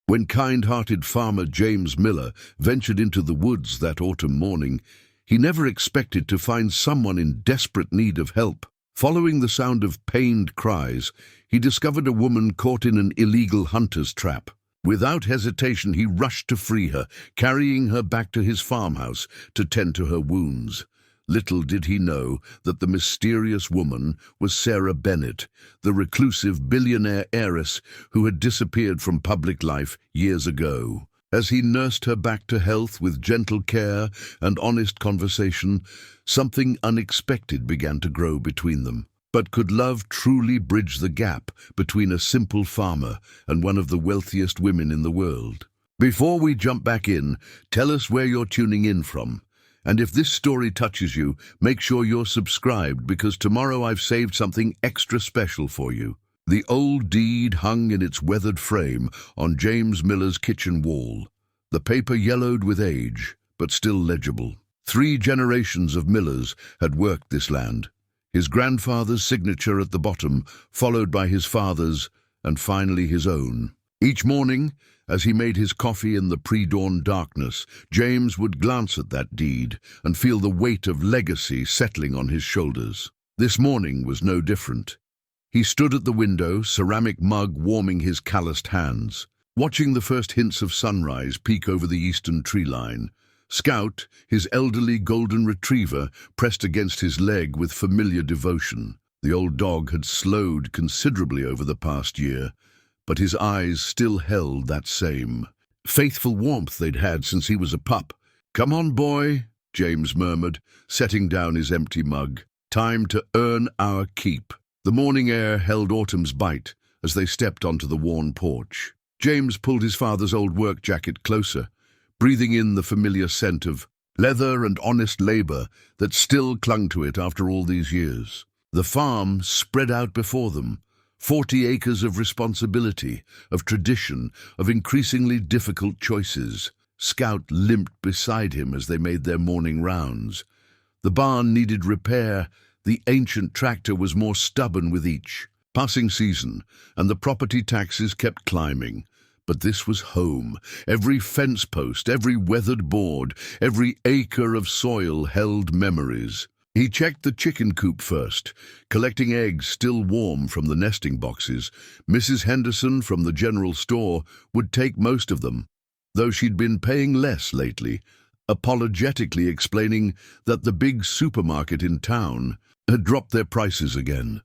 When kind-hearted farmer James Miller ventured into the woods that autumn morning, he never expected to find someone in desperate need of help. Following the sound of pained cries, he discovered a woman caught in an illegal hunter's trap. Without hesitation, he rushed to free her, carrying her back to his farmhouse to tend to her wounds. Little did he know that the mysterious woman was Sarah Bennett, the reclusive billionaire heiress who had disappeared from public life years ago. As he nursed her back to health with gentle care and honest conversation, something unexpected began to grow between them. But could love truly bridge the gap between a simple farmer and one of the wealthiest women in the world? Before we jump back in, tell us where you're tuning in from. And if this story touches you, make sure you're subscribed, because tomorrow I've saved something extra special for you. The old deed hung in its weathered frame on James Miller's kitchen wall. The paper yellowed with age, but still legible. 3 generations of Millers had worked this land. His grandfather's signature at the bottom, followed by his father's, and finally his own. Each morning, as he made his coffee in the pre-dawn darkness, James would glance at that deed and feel the weight of legacy settling on his shoulders. This morning was no different. He stood at the window, ceramic mug warming his calloused hands, watching the first hints of sunrise peek over the eastern tree line. Scout, his elderly golden retriever, pressed against his leg with familiar devotion. The old dog had slowed considerably over the past year, but his eyes still held that same faithful warmth they'd had since he was a pup. "Come on, boy," James murmured, setting down his empty mug. "Time to earn our keep." The morning air held autumn's bite as they stepped onto the worn porch. James pulled his father's old work jacket closer, breathing in the familiar scent of leather and honest labor that still clung to it after all these years. The farm spread out before them, 40 acres of responsibility, of tradition, of increasingly difficult choices. Scout limped beside him as they made their morning rounds. The barn needed repair. The ancient tractor was more stubborn with each passing season, and the property taxes kept climbing. But this was home. Every fence post, every weathered board, every acre of soil held memories. He checked the chicken coop first, collecting eggs still warm from the nesting boxes. Mrs. Henderson from the general store would take most of them, though she'd been paying less lately, apologetically explaining that the big supermarket in town had dropped their prices again.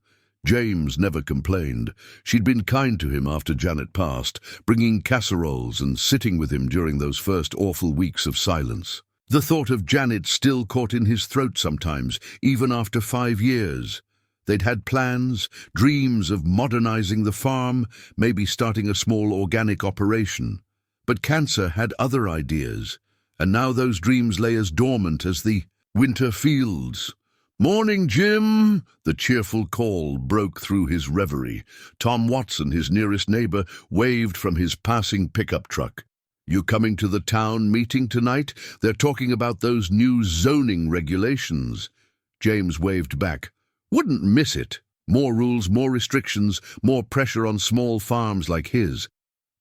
James never complained. She'd been kind to him after Janet passed, bringing casseroles and sitting with him during those first awful weeks of silence. The thought of Janet still caught in his throat sometimes, even after 5 years. They'd had plans, dreams of modernizing the farm, maybe starting a small organic operation. But cancer had other ideas, and now those dreams lay as dormant as the winter fields. "Morning, Jim!" The cheerful call broke through his reverie. Tom Watson, his nearest neighbor, waved from his passing pickup truck. "You coming to the town meeting tonight? They're talking about those new zoning regulations." James waved back. "Wouldn't miss it. More rules, more restrictions, more pressure on small farms like his."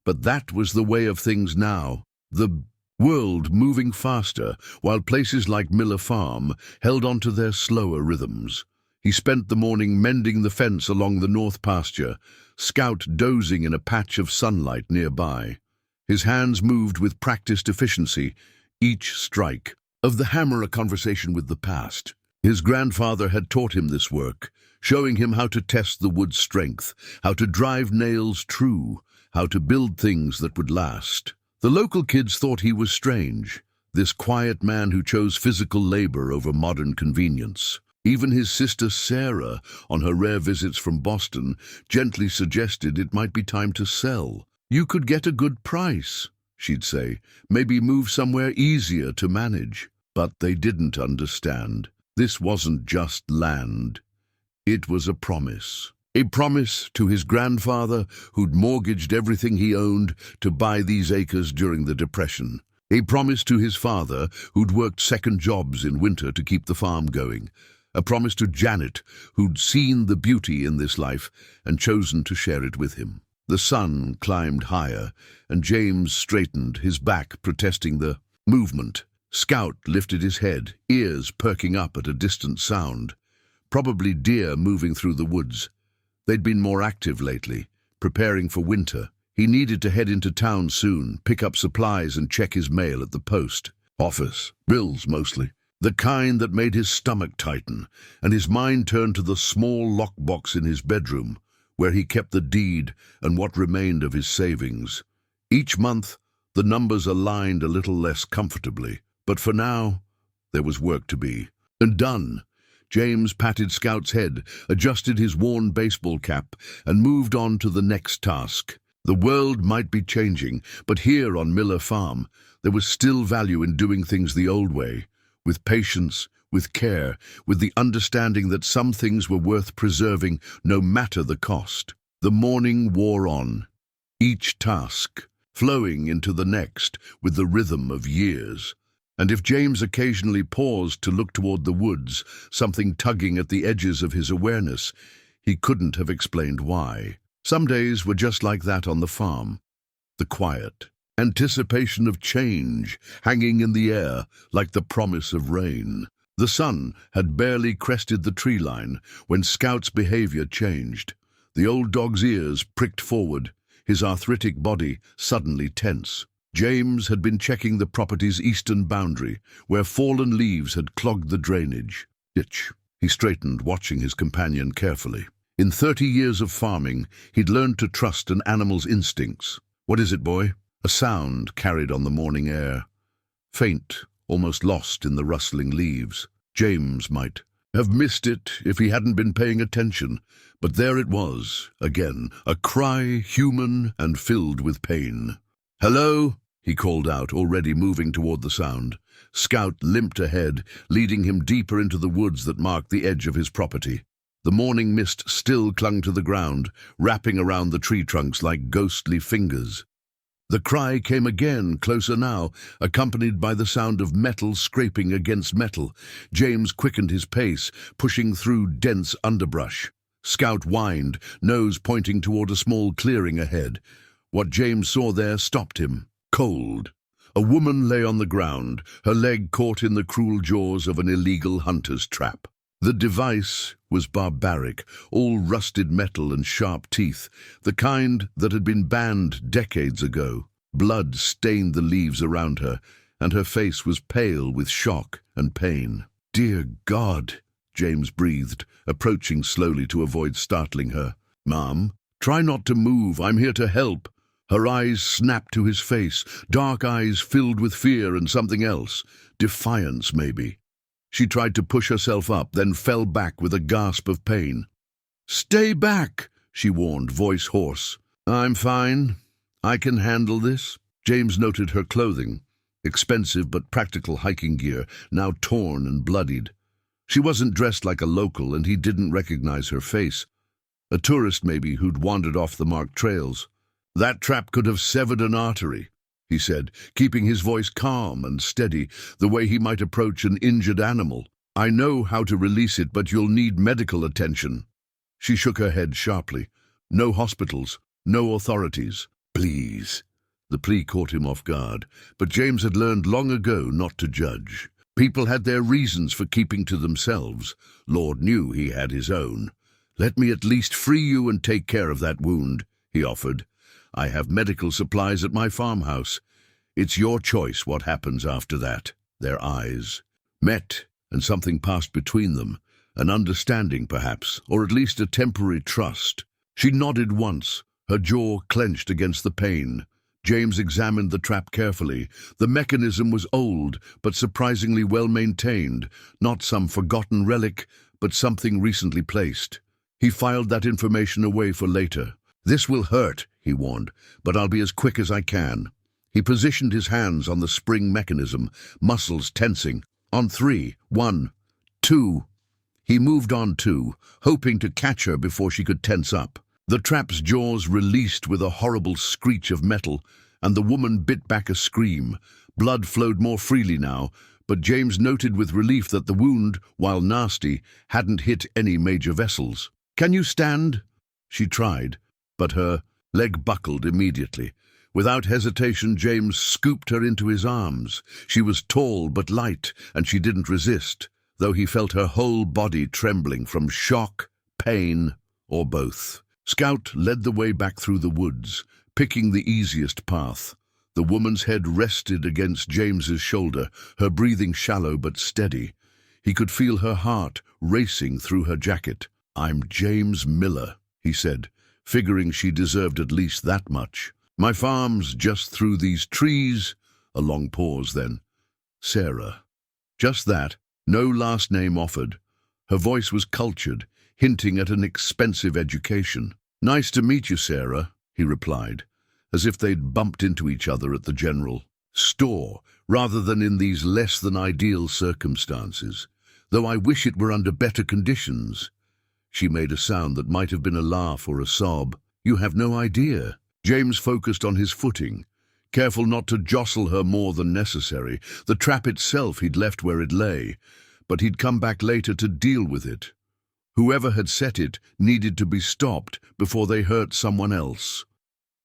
But that was the way of things now. The world moving faster, while places like Miller Farm held on to their slower rhythms. He spent the morning mending the fence along the north pasture, Scout dozing in a patch of sunlight nearby. His hands moved with practiced efficiency, each strike of the hammer a conversation with the past. His grandfather had taught him this work, showing him how to test the wood's strength, how to drive nails true, how to build things that would last. The local kids thought he was strange, this quiet man who chose physical labor over modern convenience. Even his sister Sarah, on her rare visits from Boston, gently suggested it might be time to sell. "You could get a good price," she'd say, "maybe move somewhere easier to manage." But they didn't understand. This wasn't just land. It was a promise. A promise to his grandfather, who'd mortgaged everything he owned to buy these acres during the Depression. A promise to his father, who'd worked second jobs in winter to keep the farm going. A promise to Janet, who'd seen the beauty in this life and chosen to share it with him. The sun climbed higher, and James straightened, his back protesting the movement. Scout lifted his head, ears perking up at a distant sound. Probably deer moving through the woods. They'd been more active lately, preparing for winter. He needed to head into town soon, pick up supplies and check his mail at the post. Office. Bills, mostly. The kind that made his stomach tighten, and his mind turned to the small lockbox in his bedroom, where he kept the deed and what remained of his savings. Each month, the numbers aligned a little less comfortably, but for now, there was work to be. And done. James patted Scout's head, adjusted his worn baseball cap, and moved on to the next task. The world might be changing, but here on Miller Farm, there was still value in doing things the old way, with patience, with care, with the understanding that some things were worth preserving no matter the cost. The morning wore on, each task flowing into the next with the rhythm of years. And if James occasionally paused to look toward the woods, something tugging at the edges of his awareness, he couldn't have explained why. Some days were just like that on the farm. The quiet, anticipation of change hanging in the air like the promise of rain. The sun had barely crested the tree line when Scout's behavior changed. The old dog's ears pricked forward, his arthritic body suddenly tense. James had been checking the property's eastern boundary, where fallen leaves had clogged the drainage. Ditch. He straightened, watching his companion carefully. In 30 years of farming, he'd learned to trust an animal's instincts. "What is it, boy?" A sound carried on the morning air. Faint, almost lost in the rustling leaves. James might have missed it if he hadn't been paying attention, but there it was, again, a cry human and filled with pain. "Hello?" he called out, already moving toward the sound. Scout limped ahead, leading him deeper into the woods that marked the edge of his property. The morning mist still clung to the ground, wrapping around the tree trunks like ghostly fingers. The cry came again, closer now, accompanied by the sound of metal scraping against metal. James quickened his pace, pushing through dense underbrush. Scout whined, nose pointing toward a small clearing ahead. What James saw there stopped him. Cold. A woman lay on the ground, her leg caught in the cruel jaws of an illegal hunter's trap. The device was barbaric, all rusted metal and sharp teeth, the kind that had been banned decades ago. Blood stained the leaves around her, and her face was pale with shock and pain. "Dear God," James breathed, approaching slowly to avoid startling her. "Mom, try not to move, I'm here to help." Her eyes snapped to his face, dark eyes filled with fear and something else, defiance maybe. She tried to push herself up, then fell back with a gasp of pain. "Stay back," she warned, voice hoarse. "I'm fine. I can handle this." James noted her clothing, expensive but practical hiking gear, now torn and bloodied. She wasn't dressed like a local, and he didn't recognize her face. A tourist maybe who'd wandered off the marked trails. "That trap could have severed an artery," he said, keeping his voice calm and steady, the way he might approach an injured animal. "I know how to release it, but you'll need medical attention." She shook her head sharply. "No hospitals, no authorities. Please." The plea caught him off guard, but James had learned long ago not to judge. People had their reasons for keeping to themselves. Lord knew he had his own. "Let me at least free you and take care of that wound," he offered. "I have medical supplies at my farmhouse. It's your choice what happens after that." Their eyes met, and something passed between them, an understanding perhaps, or at least a temporary trust. She nodded once, her jaw clenched against the pain. James examined the trap carefully. The mechanism was old, but surprisingly well maintained, not some forgotten relic, but something recently placed. He filed that information away for later. "This will hurt," he warned, "but I'll be as quick as I can." He positioned his hands on the spring mechanism, muscles tensing. On 3, 1, 2. He moved on 2, hoping to catch her before she could tense up. The trap's jaws released with a horrible screech of metal, and the woman bit back a scream. Blood flowed more freely now, but James noted with relief that the wound, while nasty, hadn't hit any major vessels. "Can you stand?" She tried, but her Leg buckled immediately. Without hesitation, James scooped her into his arms. She was tall but light, and she didn't resist, though he felt her whole body trembling from shock, pain, or both. Scout led the way back through the woods, picking the easiest path. The woman's head rested against James's shoulder, her breathing shallow but steady. He could feel her heart racing through her jacket. "I'm James Miller," he said, figuring she deserved at least that much. "My farm's just through these trees." A long pause then. "Sarah." Just that, no last name offered. Her voice was cultured, hinting at an expensive education. "Nice to meet you, Sarah," he replied, as if they'd bumped into each other at the general store, rather than in these less-than-ideal circumstances. "Though I wish it were under better conditions." She made a sound that might have been a laugh or a sob. "You have no idea." James focused on his footing, careful not to jostle her more than necessary. The trap itself he'd left where it lay, but he'd come back later to deal with it. Whoever had set it needed to be stopped before they hurt someone else.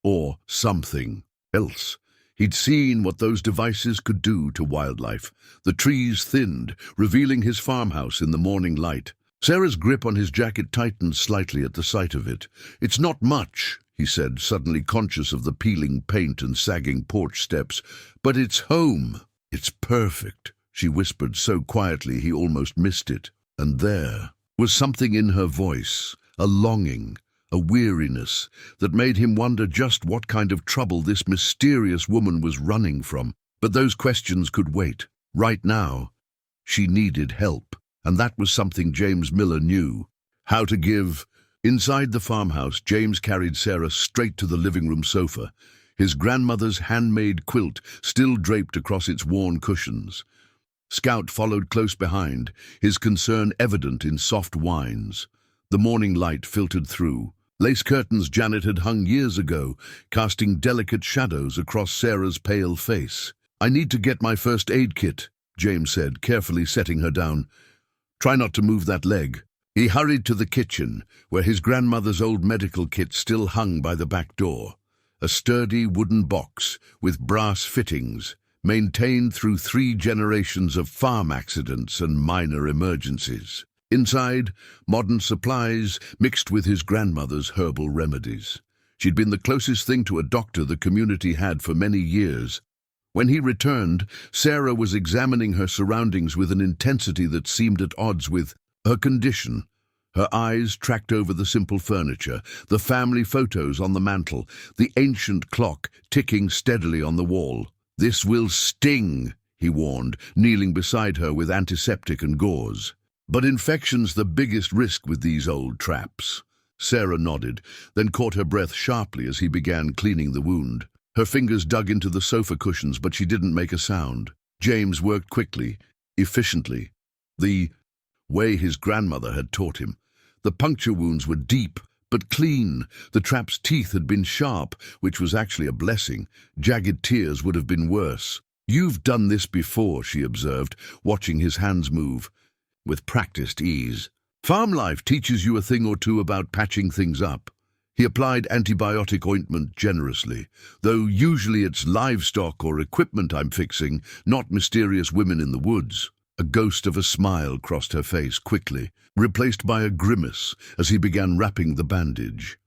Or something else. He'd seen what those devices could do to wildlife. The trees thinned, revealing his farmhouse in the morning light. Sarah's grip on his jacket tightened slightly at the sight of it. "It's not much," he said, suddenly conscious of the peeling paint and sagging porch steps, "but it's home." "It's perfect," she whispered so quietly he almost missed it. And there was something in her voice, a longing, a weariness, that made him wonder just what kind of trouble this mysterious woman was running from. But those questions could wait. Right now, she needed help, and that was something James Miller knew how to give. Inside the farmhouse, James carried Sarah straight to the living room sofa, his grandmother's handmade quilt still draped across its worn cushions. Scout followed close behind, his concern evident in soft whines. The morning light filtered through. Lace curtains Janet had hung years ago, casting delicate shadows across Sarah's pale face. "I need to get my first aid kit," James said, carefully setting her down. "Try not to move that leg." He hurried to the kitchen, where his grandmother's old medical kit still hung by the back door. A sturdy wooden box with brass fittings, maintained through 3 generations of farm accidents and minor emergencies. Inside, modern supplies mixed with his grandmother's herbal remedies. She'd been the closest thing to a doctor the community had for many years. When he returned, Sarah was examining her surroundings with an intensity that seemed at odds with her condition. Her eyes tracked over the simple furniture, the family photos on the mantel, the ancient clock ticking steadily on the wall. "This will sting," he warned, kneeling beside her with antiseptic and gauze. "But infection's the biggest risk with these old traps." Sarah nodded, then caught her breath sharply as he began cleaning the wound. Her fingers dug into the sofa cushions, but she didn't make a sound. James worked quickly, efficiently, the way his grandmother had taught him. The puncture wounds were deep, but clean. The trap's teeth had been sharp, which was actually a blessing. Jagged tears would have been worse. "You've done this before," she observed, watching his hands move with practiced ease. "Farm life teaches you a thing or two about patching things up." He applied antibiotic ointment generously, though usually it's livestock or equipment I'm fixing, not mysterious women in the woods. A ghost of a smile crossed her face quickly, replaced by a grimace as he began wrapping the bandage.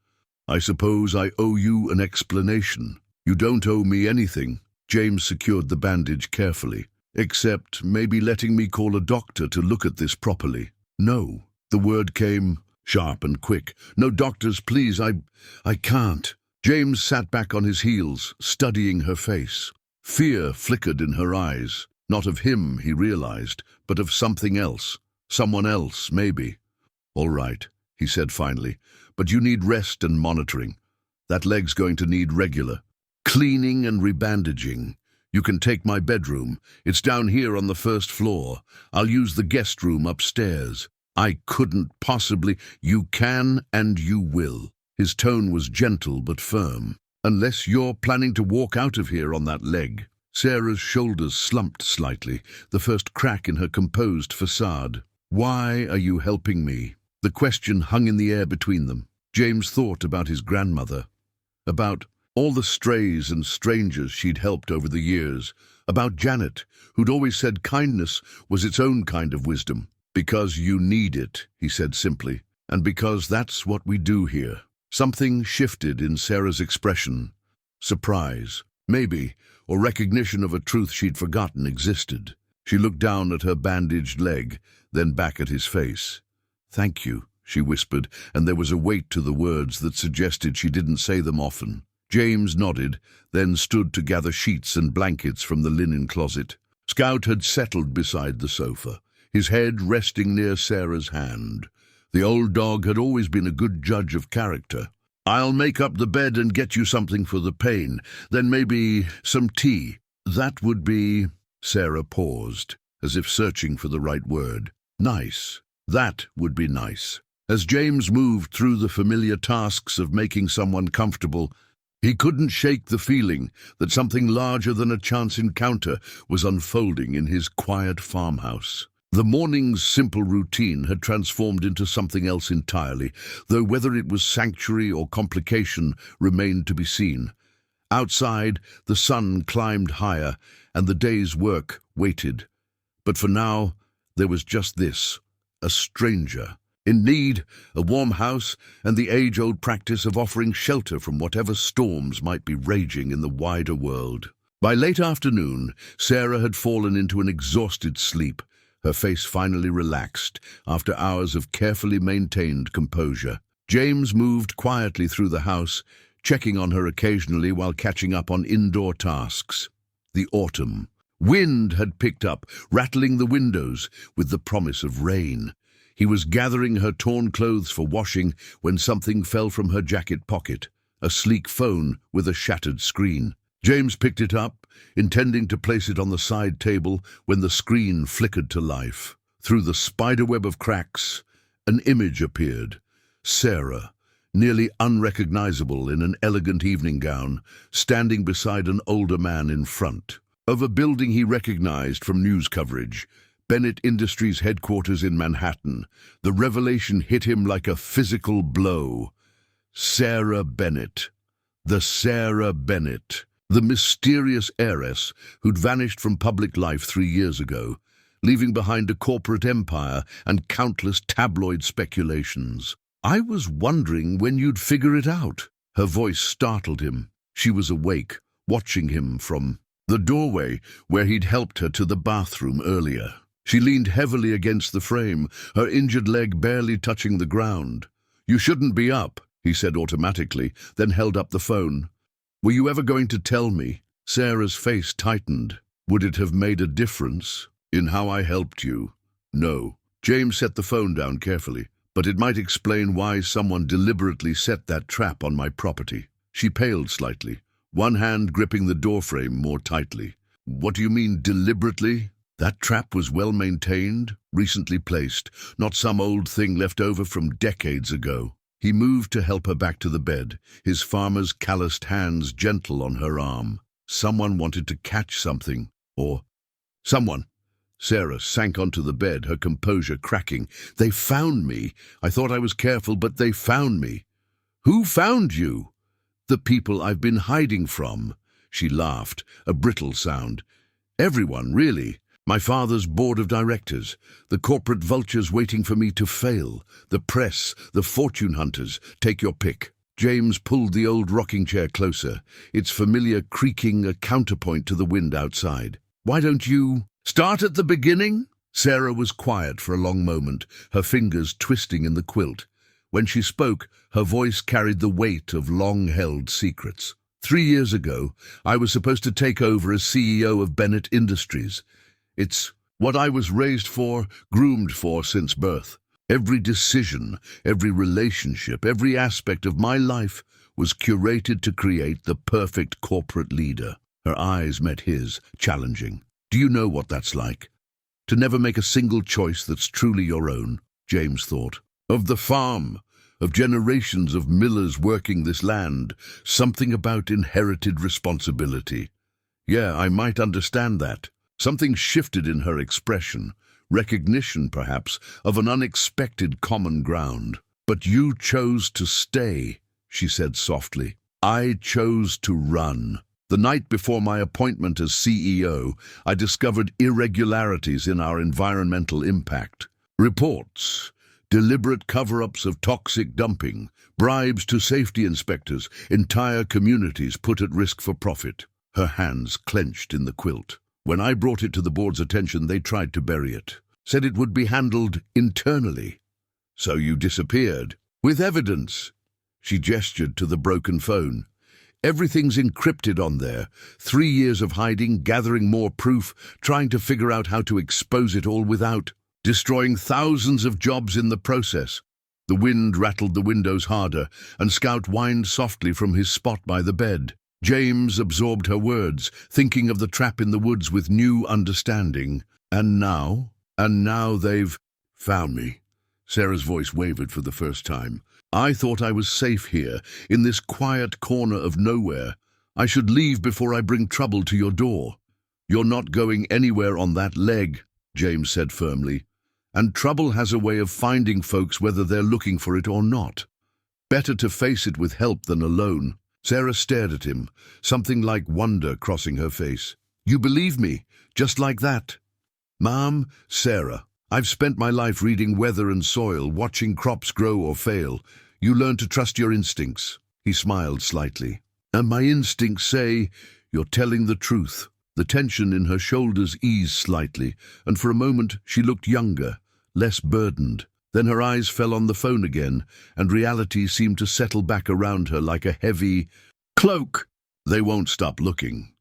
"I suppose I owe you an explanation." "You don't owe me anything." James secured the bandage carefully. "Except maybe letting me call a doctor to look at this properly." "No." The word came sharp and quick. "No doctors, please. I can't." James sat back on his heels, studying her face. Fear flickered in her eyes. Not of him, he realized, but of something else. Someone else, maybe. "All right," he said finally, "but you need rest and monitoring. That leg's going to need regular cleaning and rebandaging. You can take my bedroom. It's down here on the first floor. I'll use the guest room upstairs." "I couldn't possibly." "You can and you will." His tone was gentle but firm. "Unless you're planning to walk out of here on that leg." Sarah's shoulders slumped slightly, the first crack in her composed facade. "Why are you helping me?" The question hung in the air between them. James thought about his grandmother. about all the strays and strangers she'd helped over the years, about Janet, who'd always said kindness was its own kind of wisdom. "Because you need it," he said simply, "and because that's what we do here." Something shifted in Sarah's expression. Surprise, maybe, or recognition of a truth she'd forgotten existed. She looked down at her bandaged leg, then back at his face. "Thank you," she whispered, and there was a weight to the words that suggested she didn't say them often. James nodded, then stood to gather sheets and blankets from the linen closet. Scout had settled beside the sofa, his head resting near Sarah's hand. The old dog had always been a good judge of character. "I'll make up the bed and get you something for the pain, then maybe some tea." "That would be—" Sarah paused, as if searching for the right word. "Nice. That would be nice." As James moved through the familiar tasks of making someone comfortable, he couldn't shake the feeling that something larger than a chance encounter was unfolding in his quiet farmhouse. The morning's simple routine had transformed into something else entirely, though whether it was sanctuary or complication remained to be seen. Outside, the sun climbed higher, and the day's work waited. But for now, there was just this, a stranger. In need, a warm house, and the age-old practice of offering shelter from whatever storms might be raging in the wider world. By late afternoon, Sarah had fallen into an exhausted sleep, her face finally relaxed after hours of carefully maintained composure. James moved quietly through the house, checking on her occasionally while catching up on indoor tasks. The autumn. Wind had picked up, rattling the windows with the promise of rain. He was gathering her torn clothes for washing when something fell from her jacket pocket, a sleek phone with a shattered screen. James picked it up, intending to place it on the side table when the screen flickered to life. Through the spiderweb of cracks, an image appeared. Sarah, nearly unrecognizable in an elegant evening gown, standing beside an older man in front of a building he recognized from news coverage. Bennett Industries headquarters in Manhattan. The revelation hit him like a physical blow. Sarah Bennett. The Sarah Bennett. The mysterious heiress who'd vanished from public life 3 years ago, leaving behind a corporate empire and countless tabloid speculations. "I was wondering when you'd figure it out." Her voice startled him. She was awake, watching him from the doorway where he'd helped her to the bathroom earlier. She leaned heavily against the frame, her injured leg barely touching the ground. "You shouldn't be up," he said automatically, then held up the phone. "Were you ever going to tell me?" Sarah's face tightened. "Would it have made a difference in how I helped you?" "No." James set the phone down carefully. "But it might explain why someone deliberately set that trap on my property." She paled slightly, one hand gripping the doorframe more tightly. "What do you mean, deliberately?" "That trap was well maintained, recently placed, not some old thing left over from decades ago." He moved to help her back to the bed, his farmer's calloused hands gentle on her arm. "Someone wanted to catch something, or someone." Sarah sank onto the bed, her composure cracking. "They found me. I thought I was careful, but they found me." "Who found you?" "The people I've been hiding from." She laughed, a brittle sound. "Everyone, really. My father's board of directors, the corporate vultures waiting for me to fail, the press, the fortune hunters, take your pick." James pulled the old rocking chair closer, its familiar creaking a counterpoint to the wind outside. "Why don't you start at the beginning?" Sarah was quiet for a long moment, her fingers twisting in the quilt. When she spoke, her voice carried the weight of long-held secrets. 3 years ago, I was supposed to take over as CEO of Bennett Industries. It's what I was raised for, groomed for since birth. Every decision, every relationship, every aspect of my life was curated to create the perfect corporate leader. Her eyes met his, challenging. "Do you know what that's like? To never make a single choice that's truly your own," James thought. "Of the farm, of generations of millers working this land, something about inherited responsibility. Yeah, I might understand that." Something shifted in her expression, recognition, perhaps, of an unexpected common ground. "But you chose to stay," she said softly. I chose to run. The night before my appointment as CEO, I discovered irregularities in our environmental impact. Reports, deliberate cover-ups of toxic dumping, bribes to safety inspectors, entire communities put at risk for profit. Her hands clenched in the quilt. When I brought it to the board's attention, they tried to bury it. Said it would be handled internally. So you disappeared. With evidence. She gestured to the broken phone. Everything's encrypted on there. 3 years of hiding, gathering more proof, trying to figure out how to expose it all without destroying thousands of jobs in the process. The wind rattled the windows harder, and Scout whined softly from his spot by the bed. James absorbed her words, thinking of the trap in the woods with new understanding. And now they've found me. Sarah's voice wavered for the first time. I thought I was safe here, in this quiet corner of nowhere. I should leave before I bring trouble to your door. You're not going anywhere on that leg, James said firmly. And trouble has a way of finding folks whether they're looking for it or not. Better to face it with help than alone. Sarah stared at him, something like wonder crossing her face. You believe me, just like that? Ma'am, Sarah, I've spent my life reading weather and soil, watching crops grow or fail. You learn to trust your instincts. He smiled slightly. And my instincts say you're telling the truth. The tension in her shoulders eased slightly, and for a moment she looked younger, less burdened. Then her eyes fell on the phone again, and reality seemed to settle back around her like a heavy cloak. They won't stop looking.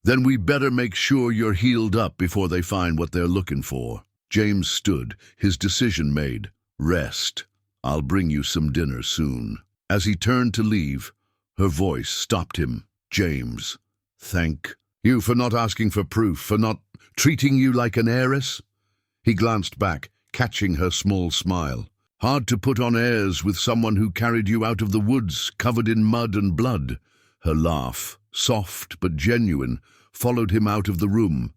Then we better make sure you're healed up before they find what they're looking for. James stood, his decision made. Rest. I'll bring you some dinner soon. As he turned to leave, her voice stopped him. James, thank you for not asking for proof, for not treating you like an heiress. He glanced back, catching her small smile. Hard to put on airs with someone who carried you out of the woods, covered in mud and blood. Her laugh, soft but genuine, followed him out of the room.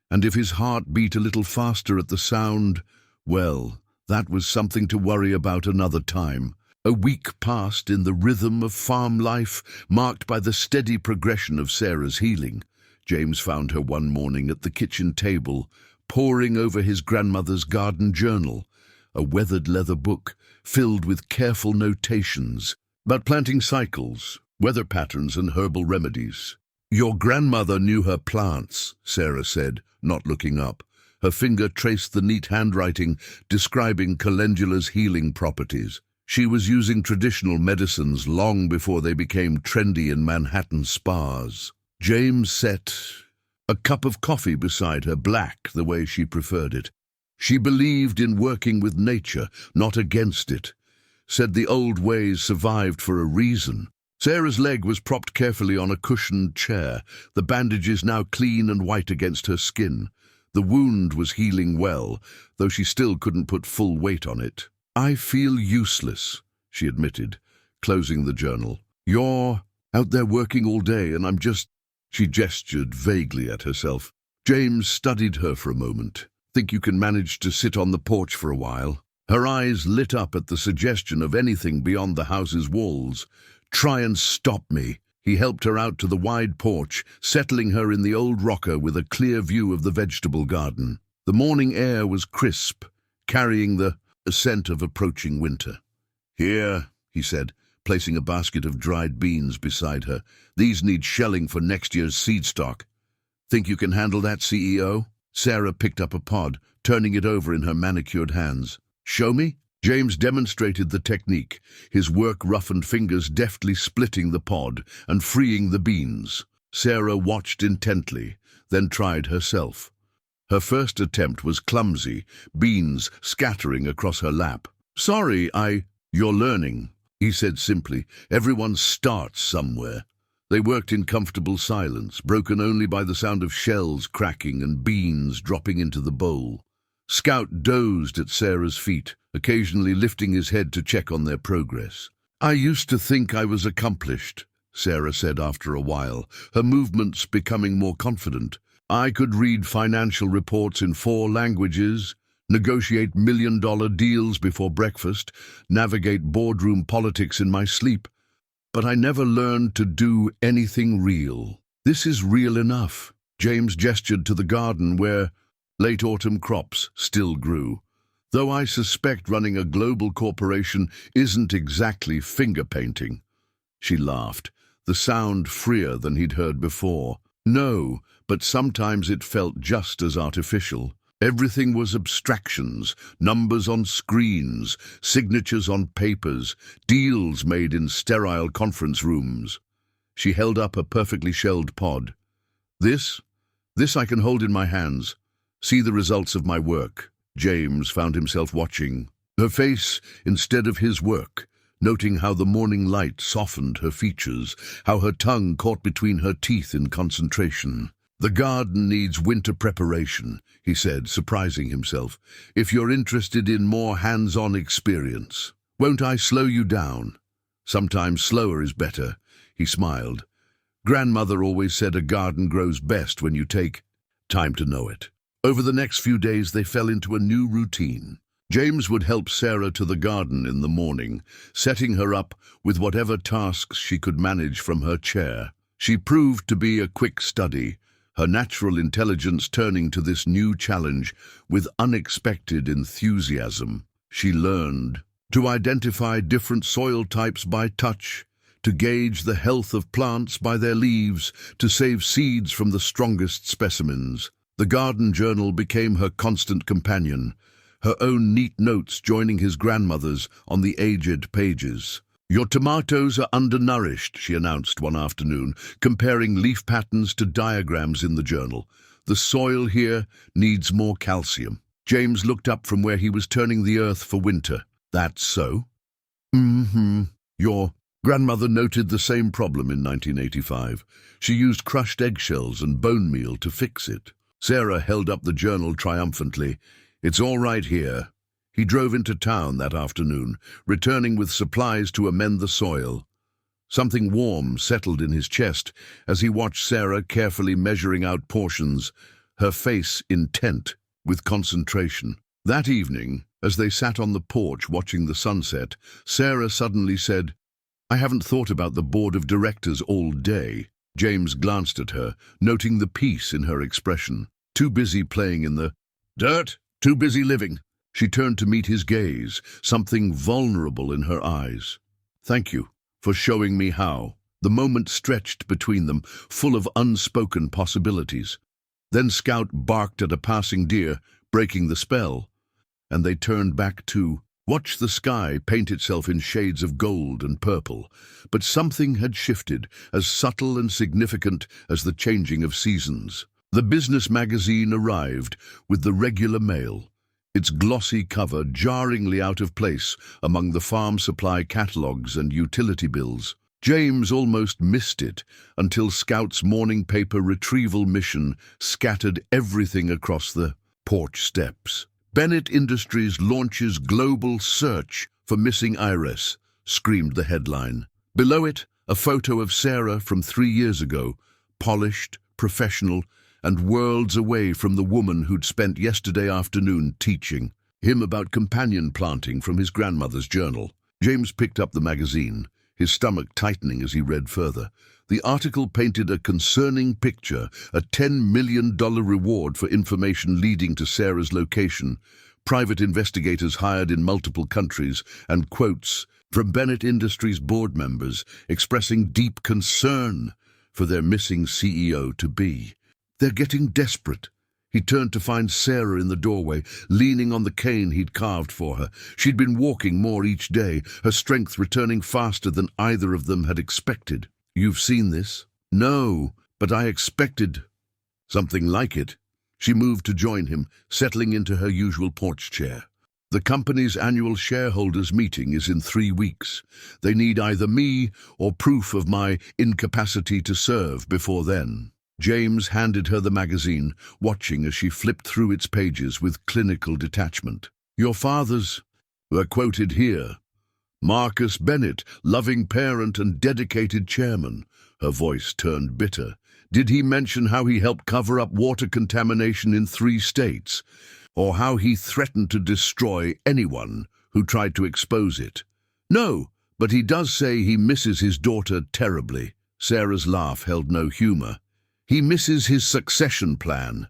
And if his heart beat a little faster at the sound, well, that was something to worry about another time. A week passed in the rhythm of farm life, marked by the steady progression of Sarah's healing. James found her one morning at the kitchen table, poring over his grandmother's garden journal, a weathered leather book filled with careful notations about planting cycles, weather patterns, and herbal remedies. Your grandmother knew her plants, Sarah said, not looking up. Her finger traced the neat handwriting describing calendula's healing properties. She was using traditional medicines long before they became trendy in Manhattan spas. James set a cup of coffee beside her, black the way she preferred it. She believed in working with nature, not against it. Said the old ways survived for a reason. Sarah's leg was propped carefully on a cushioned chair, the bandages now clean and white against her skin. The wound was healing well, though she still couldn't put full weight on it. I feel useless, she admitted, closing the journal. You're out there working all day, and I'm just... She gestured vaguely at herself. James studied her for a moment. Think you can manage to sit on the porch for a while? Her eyes lit up at the suggestion of anything beyond the house's walls. Try and stop me. He helped her out to the wide porch, settling her in the old rocker with a clear view of the vegetable garden. The morning air was crisp, carrying the scent of approaching winter. Here, he said, placing a basket of dried beans beside her. These need shelling for next year's seed stock. Think you can handle that, CEO? Sarah picked up a pod, turning it over in her manicured hands. Show me? James demonstrated the technique, his work-roughened fingers deftly splitting the pod and freeing the beans. Sarah watched intently, then tried herself. Her first attempt was clumsy, beans scattering across her lap. Sorry, You're learning, he said simply. Everyone starts somewhere. They worked in comfortable silence, broken only by the sound of shells cracking and beans dropping into the bowl. Scout dozed at Sarah's feet, occasionally lifting his head to check on their progress. I used to think I was accomplished, Sarah said after a while, her movements becoming more confident. I could read financial reports in 4 languages, negotiate million-dollar deals before breakfast, navigate boardroom politics in my sleep. but I never learned to do anything real. This is real enough. James gestured to the garden where late autumn crops still grew. Though I suspect running a global corporation isn't exactly finger painting. She laughed, the sound freer than he'd heard before. No, but sometimes it felt just as artificial. Everything was abstractions, numbers on screens, signatures on papers, deals made in sterile conference rooms. She held up a perfectly shelled pod. This I can hold in my hands. See the results of my work. James found himself watching her face instead of his work, noting how the morning light softened her features, how her tongue caught between her teeth in concentration. The garden needs winter preparation, he said, surprising himself. If you're interested in more hands-on experience, won't I slow you down? Sometimes slower is better, he smiled. Grandmother always said a garden grows best when you take time to know it. Over the next few days, they fell into a new routine. James would help Sarah to the garden in the morning, setting her up with whatever tasks she could manage from her chair. She proved to be a quick study, her natural intelligence turning to this new challenge with unexpected enthusiasm. She learned to identify different soil types by touch, to gauge the health of plants by their leaves, to save seeds from the strongest specimens. The garden journal became her constant companion, her own neat notes joining his grandmother's on the aged pages. "Your tomatoes are undernourished," she announced one afternoon, comparing leaf patterns to diagrams in the journal. "The soil here needs more calcium." James looked up from where he was turning the earth for winter. "That's so?" Your grandmother noted the same problem in 1985. She used crushed eggshells and bone meal to fix it. Sarah held up the journal triumphantly. "It's all right here." He drove into town that afternoon, returning with supplies to amend the soil. Something warm settled in his chest as he watched Sarah carefully measuring out portions, her face intent with concentration. That evening, as they sat on the porch watching the sunset, Sarah suddenly said, "I haven't thought about the board of directors all day." James glanced at her, noting the peace in her expression. Too busy playing in the dirt, too busy living. She turned to meet his gaze, something vulnerable in her eyes. "Thank you for showing me how." The moment stretched between them, full of unspoken possibilities. Then Scout barked at a passing deer, breaking the spell, and they turned back to watch the sky paint itself in shades of gold and purple. But something had shifted, as subtle and significant as the changing of seasons. The business magazine arrived with the regular mail, its glossy cover jarringly out of place among the farm supply catalogues and utility bills. James almost missed it until Scout's morning paper retrieval mission scattered everything across the porch steps. "Bennett Industries launches global search for missing heiress," screamed the headline. Below it, a photo of Sarah from 3 years ago, polished, professional, and worlds away from the woman who'd spent yesterday afternoon teaching him about companion planting from his grandmother's journal. James picked up the magazine, his stomach tightening as he read further. The article painted a concerning picture, a $10 million reward for information leading to Sarah's location, private investigators hired in multiple countries, and quotes from Bennett Industries board members expressing deep concern for their missing CEO-to-be. "They're getting desperate." He turned to find Sarah in the doorway, leaning on the cane he'd carved for her. She'd been walking more each day, her strength returning faster than either of them had expected. "You've seen this?" "No, but I expected something like it." She moved to join him, settling into her usual porch chair. "The company's annual shareholders' meeting is in 3 weeks. They need either me or proof of my incapacity to serve before then." James handed her the magazine, watching as she flipped through its pages with clinical detachment. "Your father's were quoted here. Marcus Bennett, loving parent and dedicated chairman." Her voice turned bitter. "Did he mention how he helped cover up water contamination in 3 states? Or how he threatened to destroy anyone who tried to expose it?" "No, But he does say he misses his daughter terribly. Sarah's laugh held no humor. He misses his succession plan.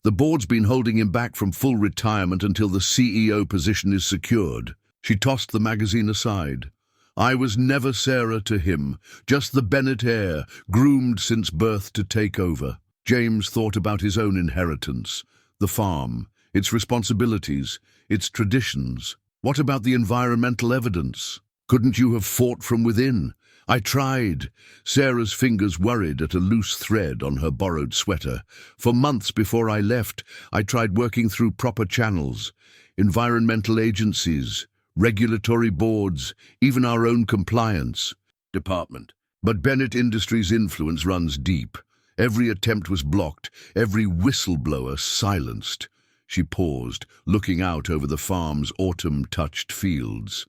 The board's been holding him back from full retirement until the CEO position is secured. She tossed the magazine aside. I was never Sarah to him, just the Bennett heir, groomed since birth to take over. James thought about his own inheritance, the farm, its responsibilities, its traditions. What about the environmental evidence? Couldn't you have fought from within? I tried. Sarah's fingers worried at a loose thread on her borrowed sweater. For months before I left, I tried working through proper channels, environmental agencies, regulatory boards, even our own compliance department. But Bennett Industries' influence runs deep. Every attempt was blocked, every whistleblower silenced. She paused, looking out over the farm's autumn-touched fields.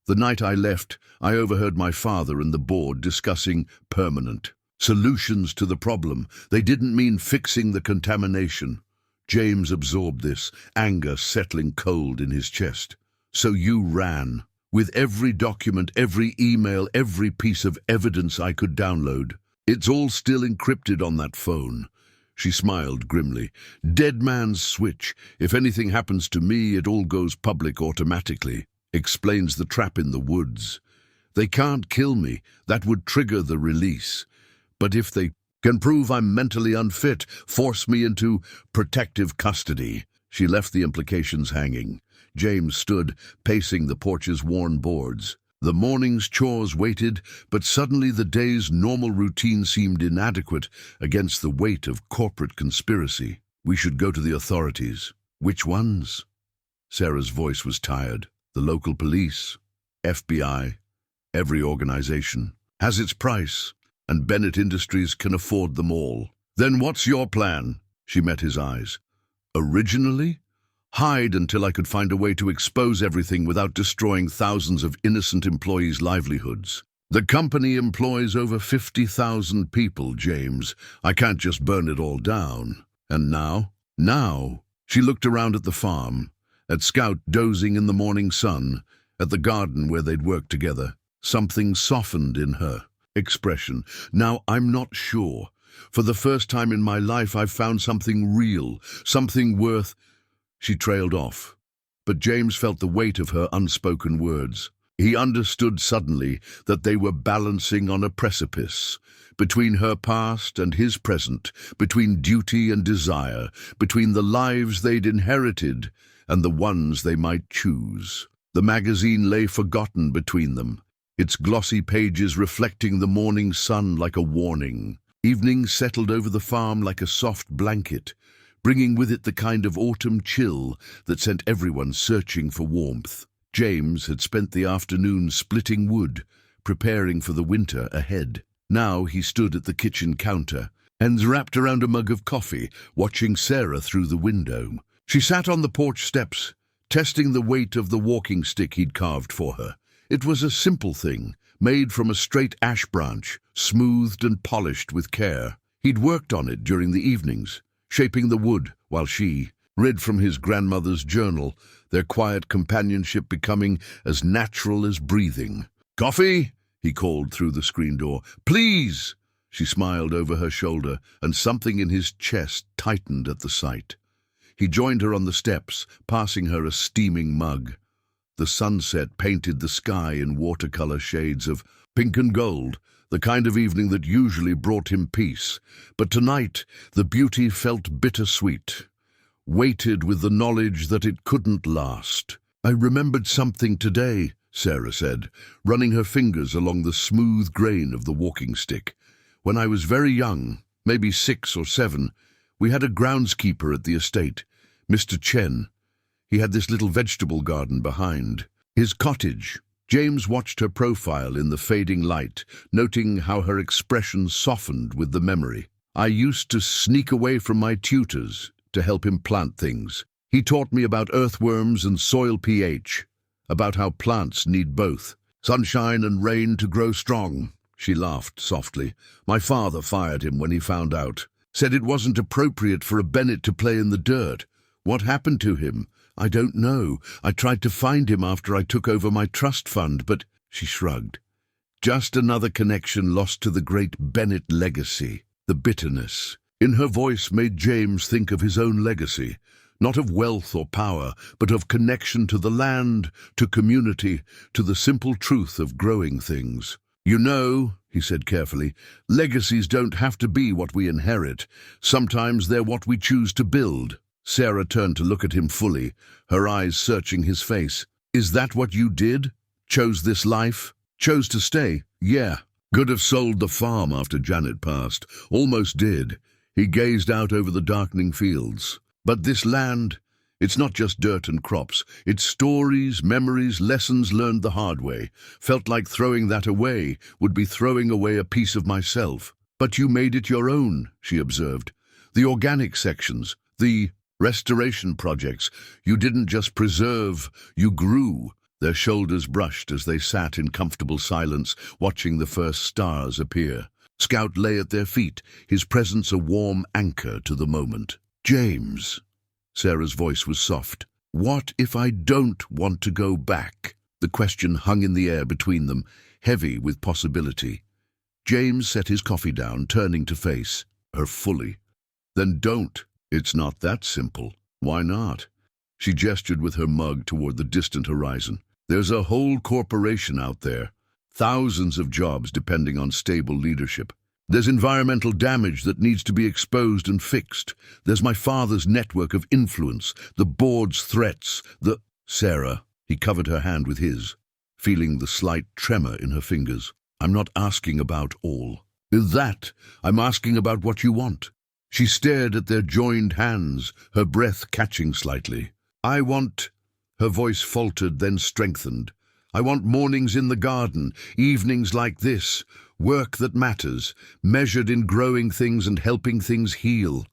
The night I left, I overheard my father and the board discussing permanent solutions to the problem. They didn't mean fixing the contamination. James absorbed this, anger settling cold in his chest. So you ran, with every document, every email, every piece of evidence I could download. It's all still encrypted on that phone. She smiled grimly. Dead man's switch. If anything happens to me, it all goes public automatically. Explains the trap in the woods. They can't kill me. That would trigger the release. But if they can prove I'm mentally unfit, force me into protective custody. She left the implications hanging. James stood, pacing the porch's worn boards. The morning's chores waited, but suddenly the day's normal routine seemed inadequate against the weight of corporate conspiracy. We should go to the authorities. Which ones? Sarah's voice was tired. The local police, FBI, every organization has its price, and Bennett Industries can afford them all. Then what's your plan? She met his eyes. Originally? Hide until I could find a way to expose everything without destroying thousands of innocent employees' livelihoods. The company employs over 50,000 people, James. I can't just burn it all down. And now? Now? She looked around at the farm, at Scout dozing in the morning sun, at the garden where they'd worked together. Something softened in her expression. Now I'm not sure. For the first time in my life I've found something real, something worth... She trailed off, but James felt the weight of her unspoken words. He understood suddenly that they were balancing on a precipice, between her past and his present, between duty and desire, between the lives they'd inherited and the ones they might choose. The magazine lay forgotten between them, its glossy pages reflecting the morning sun like a warning. Evening settled over the farm like a soft blanket, bringing with it the kind of autumn chill that sent everyone searching for warmth. James had spent the afternoon splitting wood, preparing for the winter ahead. Now he stood at the kitchen counter, hands wrapped around a mug of coffee, watching Sarah through the window. She sat on the porch steps, testing the weight of the walking stick he'd carved for her. It was a simple thing, made from a straight ash branch, smoothed and polished with care. He'd worked on it during the evenings, shaping the wood while she read from his grandmother's journal, their quiet companionship becoming as natural as breathing. "Coffee?" he called through the screen door. "Please!" She smiled over her shoulder, and something in his chest tightened at the sight. He joined her on the steps, passing her a steaming mug. The sunset painted the sky in watercolor shades of pink and gold, the kind of evening that usually brought him peace. But tonight, the beauty felt bittersweet, weighted with the knowledge that it couldn't last. "I remembered something today," Sarah said, running her fingers along the smooth grain of the walking stick. "When I was very young, maybe 6 or 7, we had a groundskeeper at the estate, Mr. Chen. He had this little vegetable garden behind his cottage." James watched her profile in the fading light, noting how her expression softened with the memory. "I used to sneak away from my tutors to help him plant things. He taught me about earthworms and soil pH, about how plants need both sunshine and rain to grow strong." She laughed softly. "My father fired him when he found out. Said it wasn't appropriate for a Bennett to play in the dirt. What happened to him? I don't know. I tried to find him after I took over my trust fund, but..." She shrugged. Just another connection lost to the great Bennett legacy. The bitterness in her voice made James think of his own legacy, not of wealth or power, but of connection to the land, to community, to the simple truth of growing things. You know, he said carefully, legacies don't have to be what we inherit. Sometimes they're what we choose to build. Sarah turned to look at him fully, her eyes searching his face. Is that what you did? Chose this life? Chose to stay? Yeah. Could have sold the farm after Janet passed. Almost did. He gazed out over the darkening fields. But this land, it's not just dirt and crops. It's stories, memories, lessons learned the hard way. Felt like throwing that away would be throwing away a piece of myself. But you made it your own, she observed. The organic sections, the restoration projects, you didn't just preserve, you grew. Their shoulders brushed as they sat in comfortable silence, watching the first stars appear. Scout lay at their feet, his presence a warm anchor to the moment. James, Sarah's voice was soft. What if I don't want to go back? The question hung in the air between them, heavy with possibility. James set his coffee down, turning to face her fully. Then don't. It's not that simple. Why not? She gestured with her mug toward the distant horizon. There's a whole corporation out there. Thousands of jobs depending on stable leadership. There's environmental damage that needs to be exposed and fixed. There's my father's network of influence, the board's threats, the... Sarah, he covered her hand with his, feeling the slight tremor in her fingers. I'm not asking about all. With that, I'm asking about what you want. She stared at their joined hands, her breath catching slightly. I want... Her voice faltered, then strengthened. I want mornings in the garden, evenings like this, work that matters, measured in growing things and helping things heal.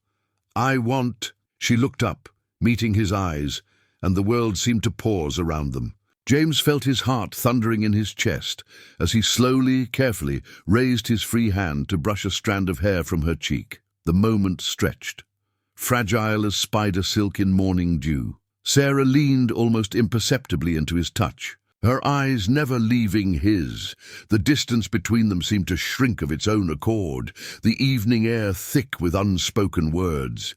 I want... She looked up, meeting his eyes, and the world seemed to pause around them. James felt his heart thundering in his chest as he slowly, carefully, raised his free hand to brush a strand of hair from her cheek. The moment stretched, fragile as spider silk in morning dew. Sarah leaned almost imperceptibly into his touch, her eyes never leaving his. The distance between them seemed to shrink of its own accord, the evening air thick with unspoken words.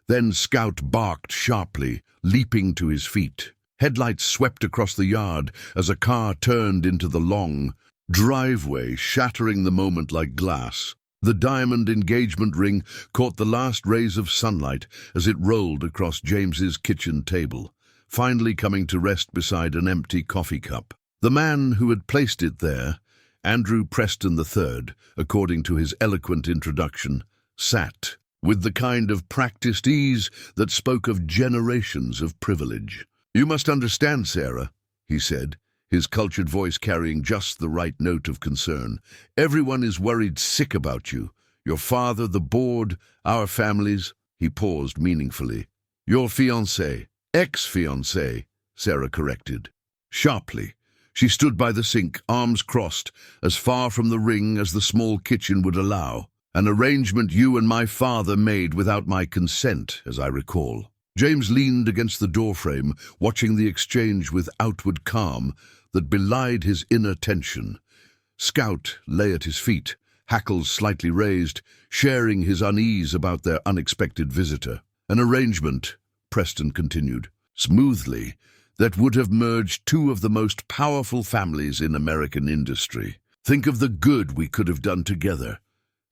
Then Scout barked sharply, leaping to his feet. Headlights swept across the yard as a car turned into the long driveway, shattering the moment like glass. The diamond engagement ring caught the last rays of sunlight as it rolled across James's kitchen table, finally coming to rest beside an empty coffee cup. The man who had placed it there, Andrew Preston III, according to his eloquent introduction, sat with the kind of practiced ease that spoke of generations of privilege. You must understand, Sarah, he said, his cultured voice carrying just the right note of concern. Everyone is worried sick about you. Your father, the board, our families. He paused meaningfully. Your fiancé, ex-fiancé, Sarah corrected. Sharply, she stood by the sink, arms crossed, as far from the ring as the small kitchen would allow. An arrangement you and my father made without my consent, as I recall. James leaned against the doorframe, watching the exchange with outward calm that belied his inner tension. Scout lay at his feet, hackles slightly raised, sharing his unease about their unexpected visitor. An arrangement, Preston continued, smoothly, that would have merged two of the most powerful families in American industry. Think of the good we could have done together.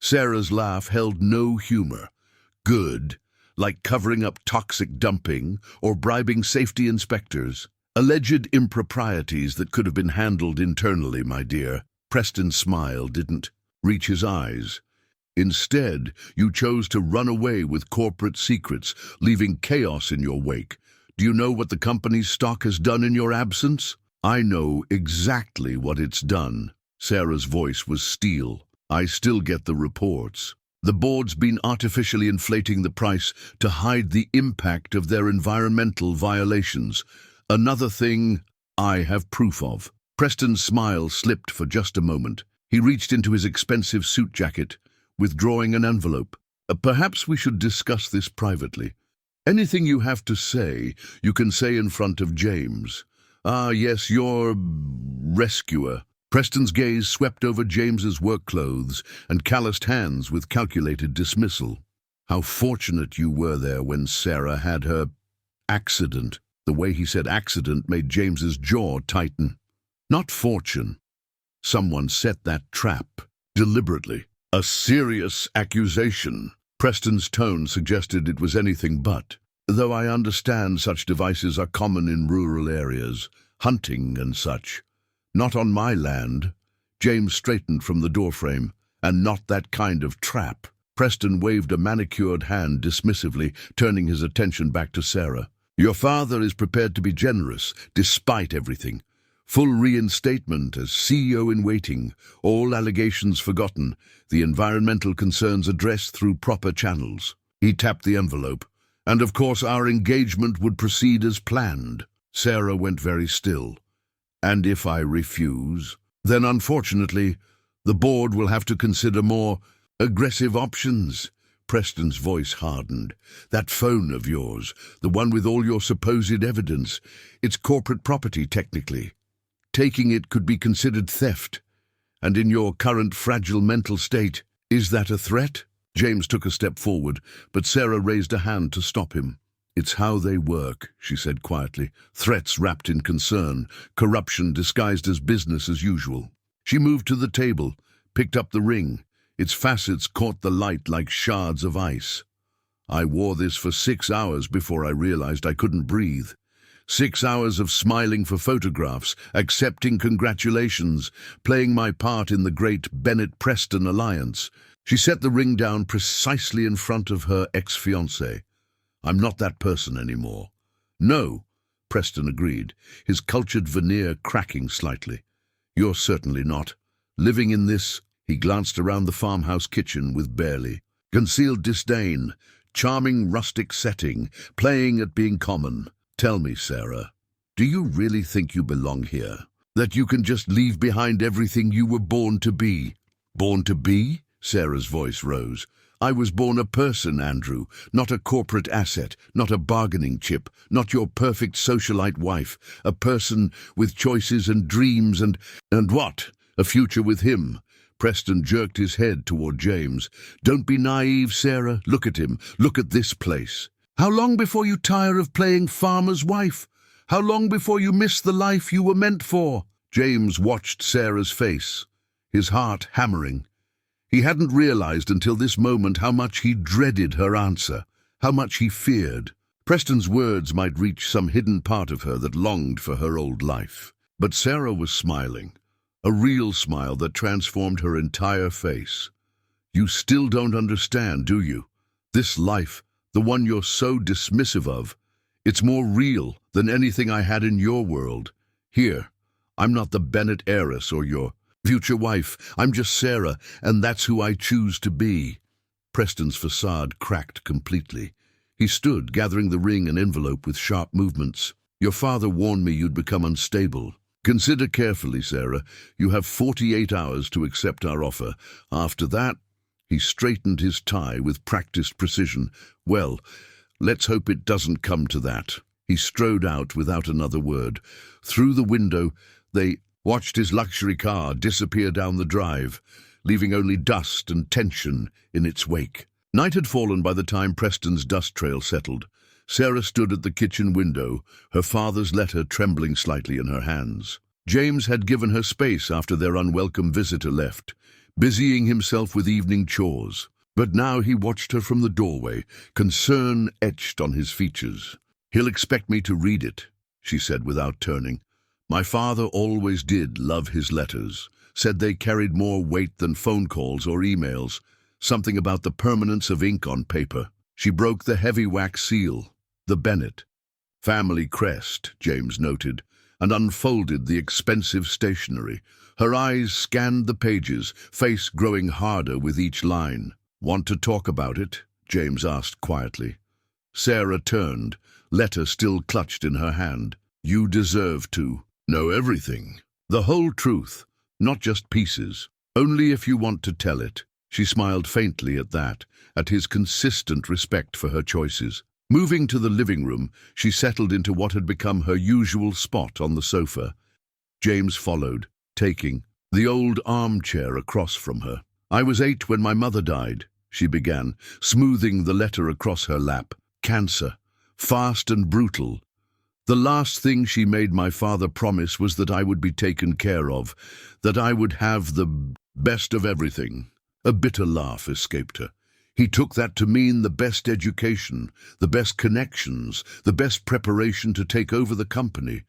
Sarah's laugh held no humor. Good, like covering up toxic dumping or bribing safety inspectors. Alleged improprieties that could have been handled internally, my dear. Preston's smile didn't reach his eyes. Instead, you chose to run away with corporate secrets, leaving chaos in your wake. Do you know what the company's stock has done in your absence? I know exactly what it's done. Sarah's voice was steel. I still get the reports. The board's been artificially inflating the price to hide the impact of their environmental violations. Another thing I have proof of. Preston's smile slipped for just a moment. He reached into his expensive suit jacket, withdrawing an envelope. Perhaps we should discuss this privately. Anything you have to say, you can say in front of James. Ah, yes, your rescuer. Preston's gaze swept over James's work clothes and calloused hands with calculated dismissal. How fortunate you were there when Sarah had her accident. The way he said accident made James's jaw tighten. Not fortune. Someone set that trap, deliberately. A serious accusation. Preston's tone suggested it was anything but. Though I understand such devices are common in rural areas, hunting and such. Not on my land. James straightened from the doorframe. And not that kind of trap. Preston waved a manicured hand dismissively, turning his attention back to Sarah. Your father is prepared to be generous, despite everything. Full reinstatement as CEO in waiting, all allegations forgotten, the environmental concerns addressed through proper channels. He tapped the envelope. And of course our engagement would proceed as planned. Sarah went very still. And if I refuse, then unfortunately, the board will have to consider more aggressive options. Preston's voice hardened. That phone of yours, the one with all your supposed evidence, it's corporate property technically. Taking it could be considered theft. And in your current fragile mental state, is that a threat? James took a step forward, but Sarah raised a hand to stop him. It's how they work, she said quietly. Threats wrapped in concern, corruption disguised as business as usual. She moved to the table, picked up the ring. Its facets caught the light like shards of ice. I wore this for 6 hours before I realized I couldn't breathe. 6 hours of smiling for photographs, accepting congratulations, playing my part in the great Bennett-Preston alliance. She set the ring down precisely in front of her ex-fiancé. I'm not that person anymore. No, Preston agreed, his cultured veneer cracking slightly. You're certainly not. Living in this, he glanced around the farmhouse kitchen with barely concealed disdain, charming rustic setting, playing at being common. Tell me, Sarah, do you really think you belong here? That you can just leave behind everything you were born to be? Born to be? Sarah's voice rose. I was born a person, Andrew, not a corporate asset, not a bargaining chip, not your perfect socialite wife, a person with choices and dreams and what? A future with him. Preston jerked his head toward James. Don't be naive, Sarah. Look at him. Look at this place. How long before you tire of playing farmer's wife? How long before you miss the life you were meant for? James watched Sarah's face, his heart hammering. He hadn't realized until this moment how much he dreaded her answer, how much he feared. Preston's words might reach some hidden part of her that longed for her old life. But Sarah was smiling, a real smile that transformed her entire face. You still don't understand, do you? This life, the one you're so dismissive of, it's more real than anything I had in your world. Here, I'm not the Bennett heiress or your future wife. I'm just Sarah, and that's who I choose to be. Preston's facade cracked completely. He stood, gathering the ring and envelope with sharp movements. Your father warned me you'd become unstable. Consider carefully, Sarah. You have 48 hours to accept our offer. After that, he straightened his tie with practiced precision. Well, let's hope it doesn't come to that. He strode out without another word. Through the window, they watched his luxury car disappear down the drive, leaving only dust and tension in its wake. Night had fallen by the time Preston's dust trail settled. Sarah stood at the kitchen window, her father's letter trembling slightly in her hands. James had given her space after their unwelcome visitor left, busying himself with evening chores. But now he watched her from the doorway, concern etched on his features. He'll expect me to read it, she said without turning. My father always did love his letters, said they carried more weight than phone calls or emails, something about the permanence of ink on paper. She broke the heavy wax seal, the Bennett family crest, James noted, and unfolded the expensive stationery. Her eyes scanned the pages, face growing harder with each line. Want to talk about it? James asked quietly. Sarah turned, letter still clutched in her hand. You deserve to know everything. The whole truth, not just pieces. Only if you want to tell it. She smiled faintly at that, at his consistent respect for her choices. Moving to the living room, she settled into what had become her usual spot on the sofa. James followed, taking the old armchair across from her. "I was 8 when my mother died," she began, smoothing the letter across her lap. "Cancer. Fast and brutal. The last thing she made my father promise was that I would be taken care of, that I would have the best of everything." A bitter laugh escaped her. "He took that to mean the best education, the best connections, the best preparation to take over the company.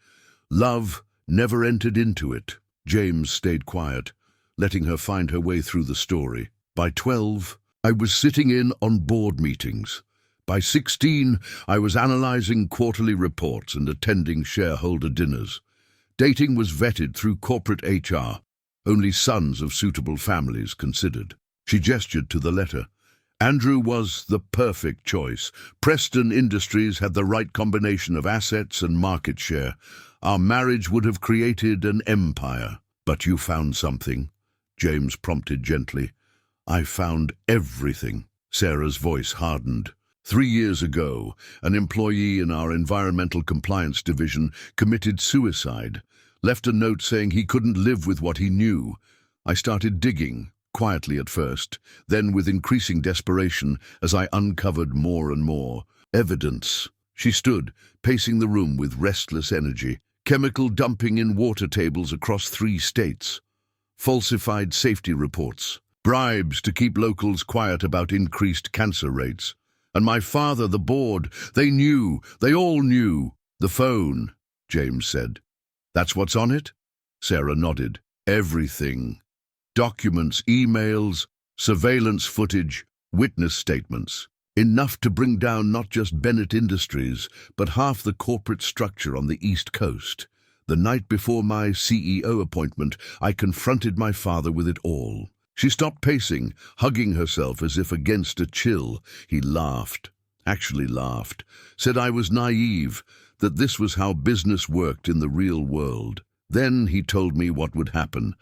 Love never entered into it." James stayed quiet, letting her find her way through the story. "By 12, I was sitting in on board meetings. By 16, I was analyzing quarterly reports and attending shareholder dinners. Dating was vetted through corporate HR, only sons of suitable families considered." She gestured to the letter. "Andrew was the perfect choice. Preston Industries had the right combination of assets and market share. Our marriage would have created an empire." "But you found something," James prompted gently. "I found everything." Sarah's voice hardened. 3 years ago, an employee in our environmental compliance division committed suicide, left a note saying he couldn't live with what he knew. I started digging, quietly at first, then with increasing desperation as I uncovered more and more evidence. She stood, pacing the room with restless energy. Chemical dumping in water tables across 3 states. Falsified safety reports. Bribes to keep locals quiet about increased cancer rates. And my father, the board, they knew, they all knew. "The phone," James said. "That's what's on it?" Sarah nodded. "Everything. Documents, emails, surveillance footage, witness statements. Enough to bring down not just Bennett Industries, but half the corporate structure on the East Coast. The night before my CEO appointment, I confronted my father with it all." She stopped pacing, hugging herself as if against a chill. He laughed, actually laughed, said I was naive, that this was how business worked in the real world. Then he told me what would happen.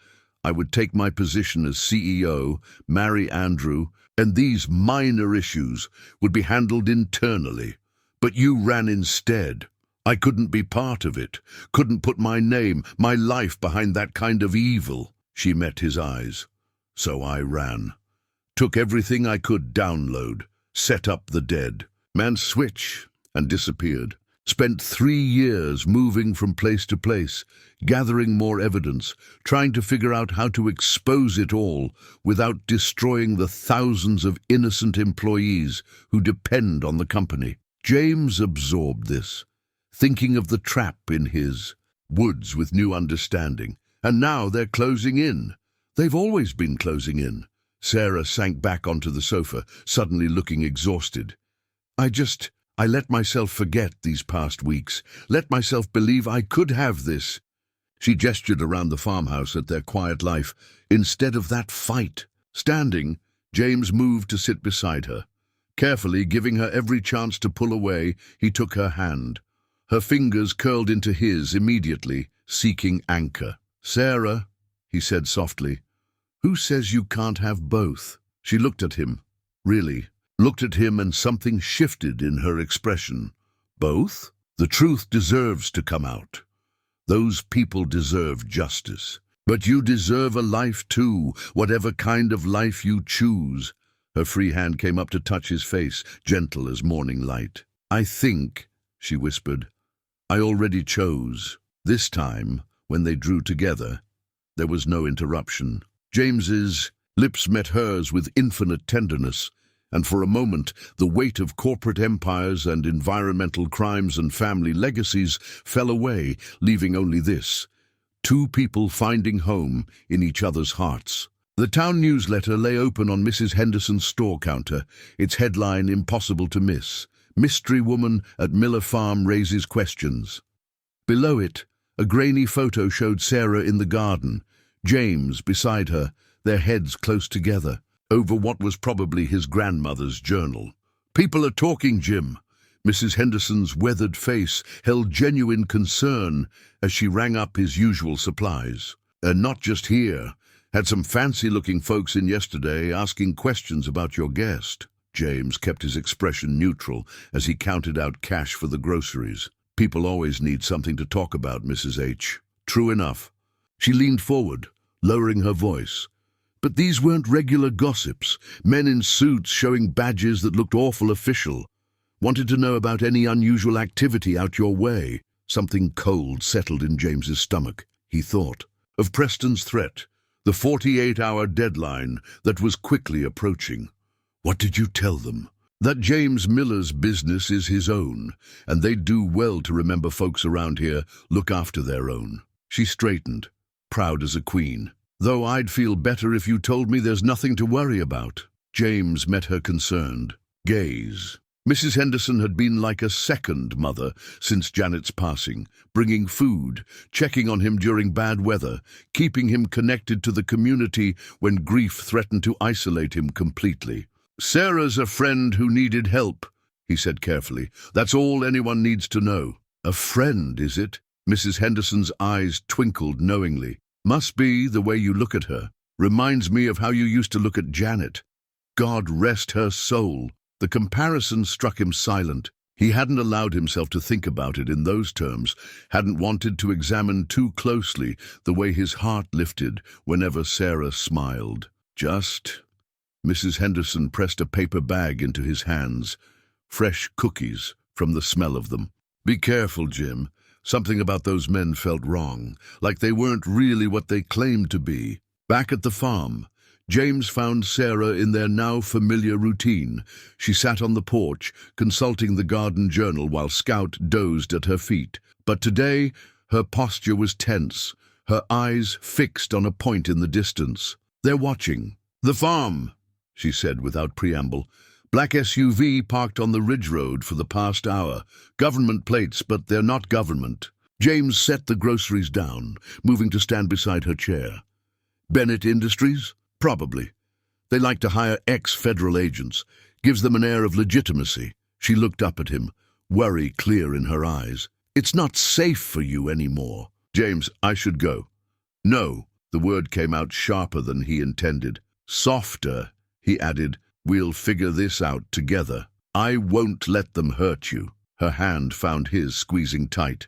I would take my position as CEO, marry Andrew, and these minor issues would be handled internally. But you ran instead. I couldn't be part of it, couldn't put my name, my life behind that kind of evil. She met his eyes. So I ran. Took everything I could download, set up the dead. Man switch, and disappeared. Spent 3 years moving from place to place, gathering more evidence, trying to figure out how to expose it all without destroying the thousands of innocent employees who depend on the company. James absorbed this, thinking of the trap in his woods with new understanding. And now they're closing in. They've always been closing in. Sarah sank back onto the sofa, suddenly looking exhausted. I let myself forget these past weeks, let myself believe I could have this. She gestured around the farmhouse at their quiet life, instead of that fight. Standing, James moved to sit beside her. Carefully, giving her every chance to pull away, he took her hand. Her fingers curled into his immediately, seeking anchor. "Sarah," he said softly, "who says you can't have both?" She looked at him, really, looked at him, and something shifted in her expression. "Both? The truth deserves to come out. Those people deserve justice. But you deserve a life too, whatever kind of life you choose." Her free hand came up to touch his face, gentle as morning light. "I think," she whispered, "I already chose." This time, when they drew together, there was no interruption. James's lips met hers with infinite tenderness, and for a moment the weight of corporate empires and environmental crimes and family legacies fell away, leaving only this: 2 people finding home in each other's hearts. The town newsletter lay open on Mrs. Henderson's store counter, its headline impossible to miss: "Mystery woman at Miller Farm raises questions." Below it, a grainy photo showed Sarah in the garden, James beside her, their heads close together, over what was probably his grandmother's journal. "People are talking, Jim." Mrs. Henderson's weathered face held genuine concern as she rang up his usual supplies. "And not just here. Had some fancy-looking folks in yesterday asking questions about your guest." James kept his expression neutral as he counted out cash for the groceries. "People always need something to talk about, Mrs. H." "True enough." She leaned forward, lowering her voice. But these weren't regular gossips. Men in suits showing badges that looked awful official. Wanted to know about any unusual activity out your way. Something cold settled in James's stomach. He thought of Preston's threat, the 48-hour deadline that was quickly approaching. What did you tell them? That James Miller's business is his own, and they'd do well to remember folks around here look after their own. She straightened, proud as a queen. Though I'd feel better if you told me there's nothing to worry about. James met her concerned gaze. Mrs. Henderson had been like a second mother since Janet's passing, bringing food, checking on him during bad weather, keeping him connected to the community when grief threatened to isolate him completely. Sarah's a friend who needed help, he said carefully. That's all anyone needs to know. A friend, is it? Mrs. Henderson's eyes twinkled knowingly. Must be the way you look at her. Reminds me of how you used to look at Janet. God rest her soul. The comparison struck him silent. He hadn't allowed himself to think about it in those terms, hadn't wanted to examine too closely the way his heart lifted whenever Sarah smiled. Just... Mrs. Henderson pressed a paper bag into his hands. Fresh cookies from the smell of them. Be careful, Jim. Something about those men felt wrong, like they weren't really what they claimed to be. Back at the farm, James found Sarah in their now familiar routine. She sat on the porch, consulting the garden journal while Scout dozed at her feet. But today, her posture was tense, her eyes fixed on a point in the distance. They're watching. The farm, she said without preamble. Black SUV parked on the ridge road for the past hour. Government plates, but they're not government. James set the groceries down, moving to stand beside her chair. Bennett Industries? Probably. They like to hire ex-federal agents. Gives them an air of legitimacy. She looked up at him, worry clear in her eyes. It's not safe for you anymore. James, I should go. No. The word came out sharper than he intended. Softer, he added. We'll figure this out together. I won't let them hurt you. Her hand found his, squeezing tight.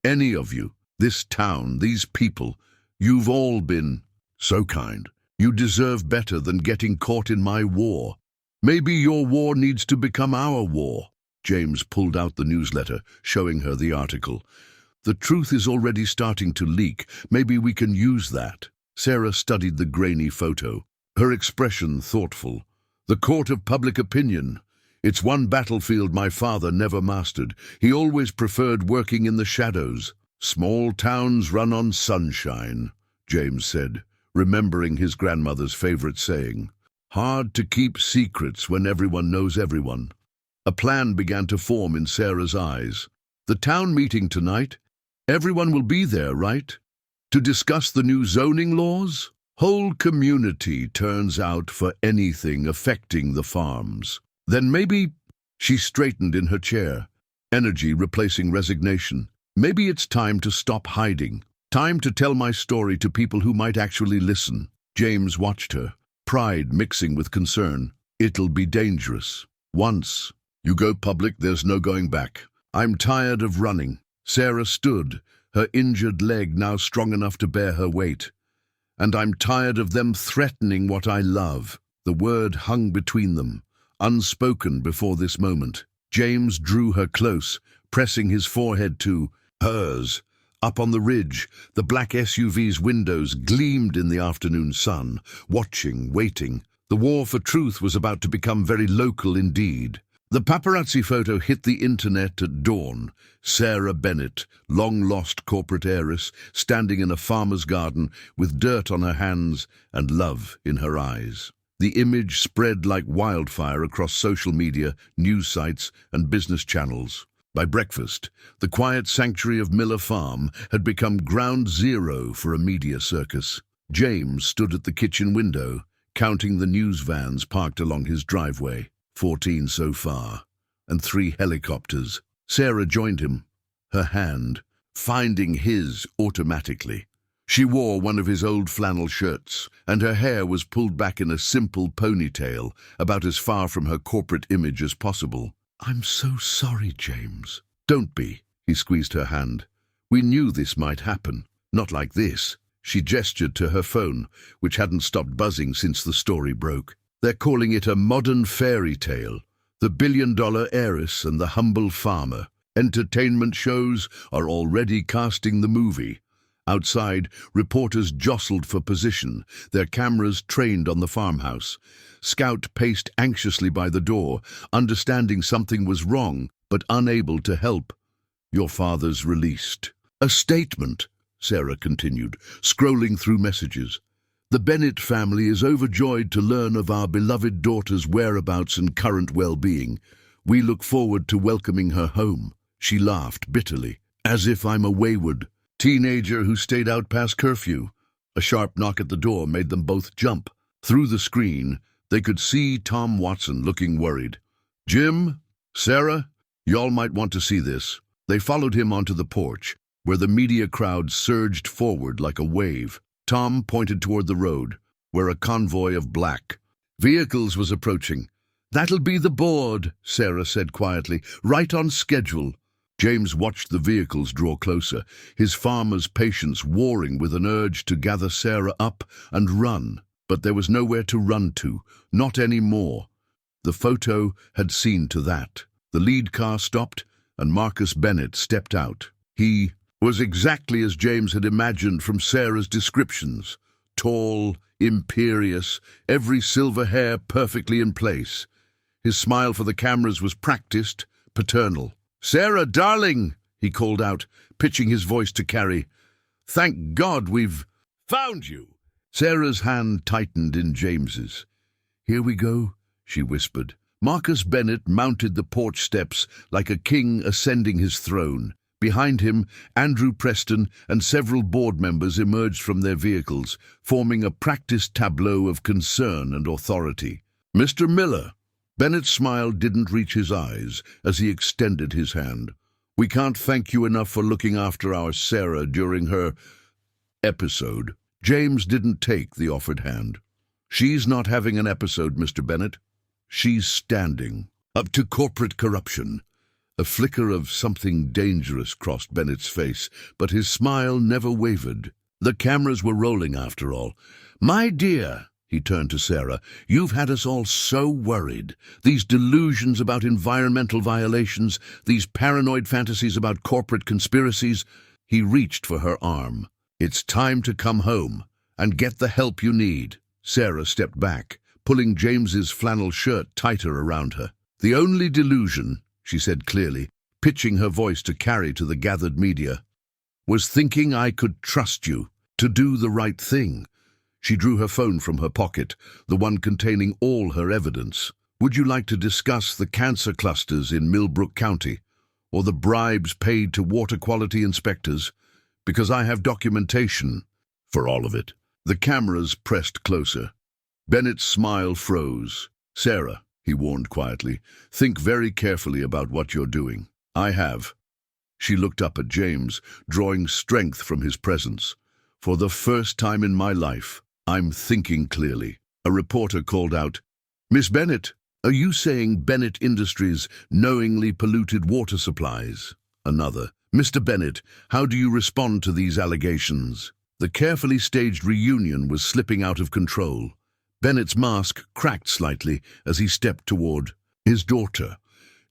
Any of you, this town, these people, you've all been so kind. You deserve better than getting caught in my war. Maybe your war needs to become our war. James pulled out the newsletter, showing her the article. The truth is already starting to leak. Maybe we can use that. Sarah studied the grainy photo, her expression thoughtful. The court of public opinion. It's one battlefield my father never mastered. He always preferred working in the shadows. Small towns run on sunshine, James said, remembering his grandmother's favorite saying. Hard to keep secrets when everyone knows everyone. A plan began to form in Sarah's eyes. The town meeting tonight? Everyone will be there, right? To discuss the new zoning laws? Whole community turns out for anything affecting the farms. Then maybe... She straightened in her chair, energy replacing resignation. Maybe it's time to stop hiding. Time to tell my story to people who might actually listen. James watched her, pride mixing with concern. It'll be dangerous. Once you go public, there's no going back. I'm tired of running. Sarah stood, her injured leg now strong enough to bear her weight. And I'm tired of them threatening what I love. The word hung between them, unspoken before this moment. James drew her close, pressing his forehead to hers. Up on the ridge, the black SUV's windows gleamed in the afternoon sun, watching, waiting. The war for truth was about to become very local indeed. The paparazzi photo hit the internet at dawn. Sarah Bennett, long-lost corporate heiress, standing in a farmer's garden with dirt on her hands and love in her eyes. The image spread like wildfire across social media, news sites, and business channels. By breakfast, the quiet sanctuary of Miller Farm had become ground zero for a media circus. James stood at the kitchen window, counting the news vans parked along his driveway. 14 so far, and 3 helicopters. Sarah joined him, her hand finding his automatically. She wore one of his old flannel shirts, and her hair was pulled back in a simple ponytail, about as far from her corporate image as possible. I'm so sorry, James. Don't be, he squeezed her hand. We knew this might happen. Not like this. She gestured to her phone, which hadn't stopped buzzing since the story broke. They're calling it a modern fairy tale. The billion-dollar heiress and the humble farmer. Entertainment shows are already casting the movie. Outside, reporters jostled for position, their cameras trained on the farmhouse. Scout paced anxiously by the door, understanding something was wrong, but unable to help. Your father's released. A statement, Sarah continued, scrolling through messages. The Bennett family is overjoyed to learn of our beloved daughter's whereabouts and current well-being. We look forward to welcoming her home. She laughed bitterly. As if I'm a wayward teenager who stayed out past curfew. A sharp knock at the door made them both jump. Through the screen, they could see Tom Watson looking worried. Jim? Sarah? Y'all might want to see this. They followed him onto the porch, where the media crowd surged forward like a wave. Tom pointed toward the road, where a convoy of black vehicles was approaching. That'll be the board, Sarah said quietly, right on schedule. James watched the vehicles draw closer, his farmer's patience warring with an urge to gather Sarah up and run. But there was nowhere to run to, not anymore. The photo had seen to that. The lead car stopped, and Marcus Bennett stepped out. He was exactly as James had imagined from Sarah's descriptions. Tall, imperious, every silver hair perfectly in place. His smile for the cameras was practiced, paternal. "Sarah, darling," he called out, pitching his voice to Carrie. "Thank God we've found you." Sarah's hand tightened in James's. "Here we go," she whispered. Marcus Bennett mounted the porch steps like a king ascending his throne. Behind him, Andrew Preston and several board members emerged from their vehicles, forming a practiced tableau of concern and authority. "Mr. Miller." Bennett's smile didn't reach his eyes as he extended his hand. "We can't thank you enough for looking after our Sarah during her episode." James didn't take the offered hand. "She's not having an episode, Mr. Bennett. She's standing up to corporate corruption." A flicker of something dangerous crossed Bennett's face, but his smile never wavered. The cameras were rolling after all. "My dear," he turned to Sarah, "you've had us all so worried. These delusions about environmental violations, these paranoid fantasies about corporate conspiracies." He reached for her arm. "It's time to come home and get the help you need." Sarah stepped back, pulling James's flannel shirt tighter around her. "The only delusion," she said clearly, pitching her voice to Carrie to the gathered media, "was thinking I could trust you to do the right thing." She drew her phone from her pocket, the one containing all her evidence. "Would you like to discuss the cancer clusters in Millbrook County, or the bribes paid to water quality inspectors? Because I have documentation for all of it." The cameras pressed closer. Bennett's smile froze. "Sarah," he warned quietly, "think very carefully about what you're doing." "I have." She looked up at James, drawing strength from his presence. "For the first time in my life, I'm thinking clearly." A reporter called out, "Miss Bennett, are you saying Bennett Industries knowingly polluted water supplies?" Another, "Mr. Bennett, how do you respond to these allegations?" The carefully staged reunion was slipping out of control. Bennett's mask cracked slightly as he stepped toward his daughter.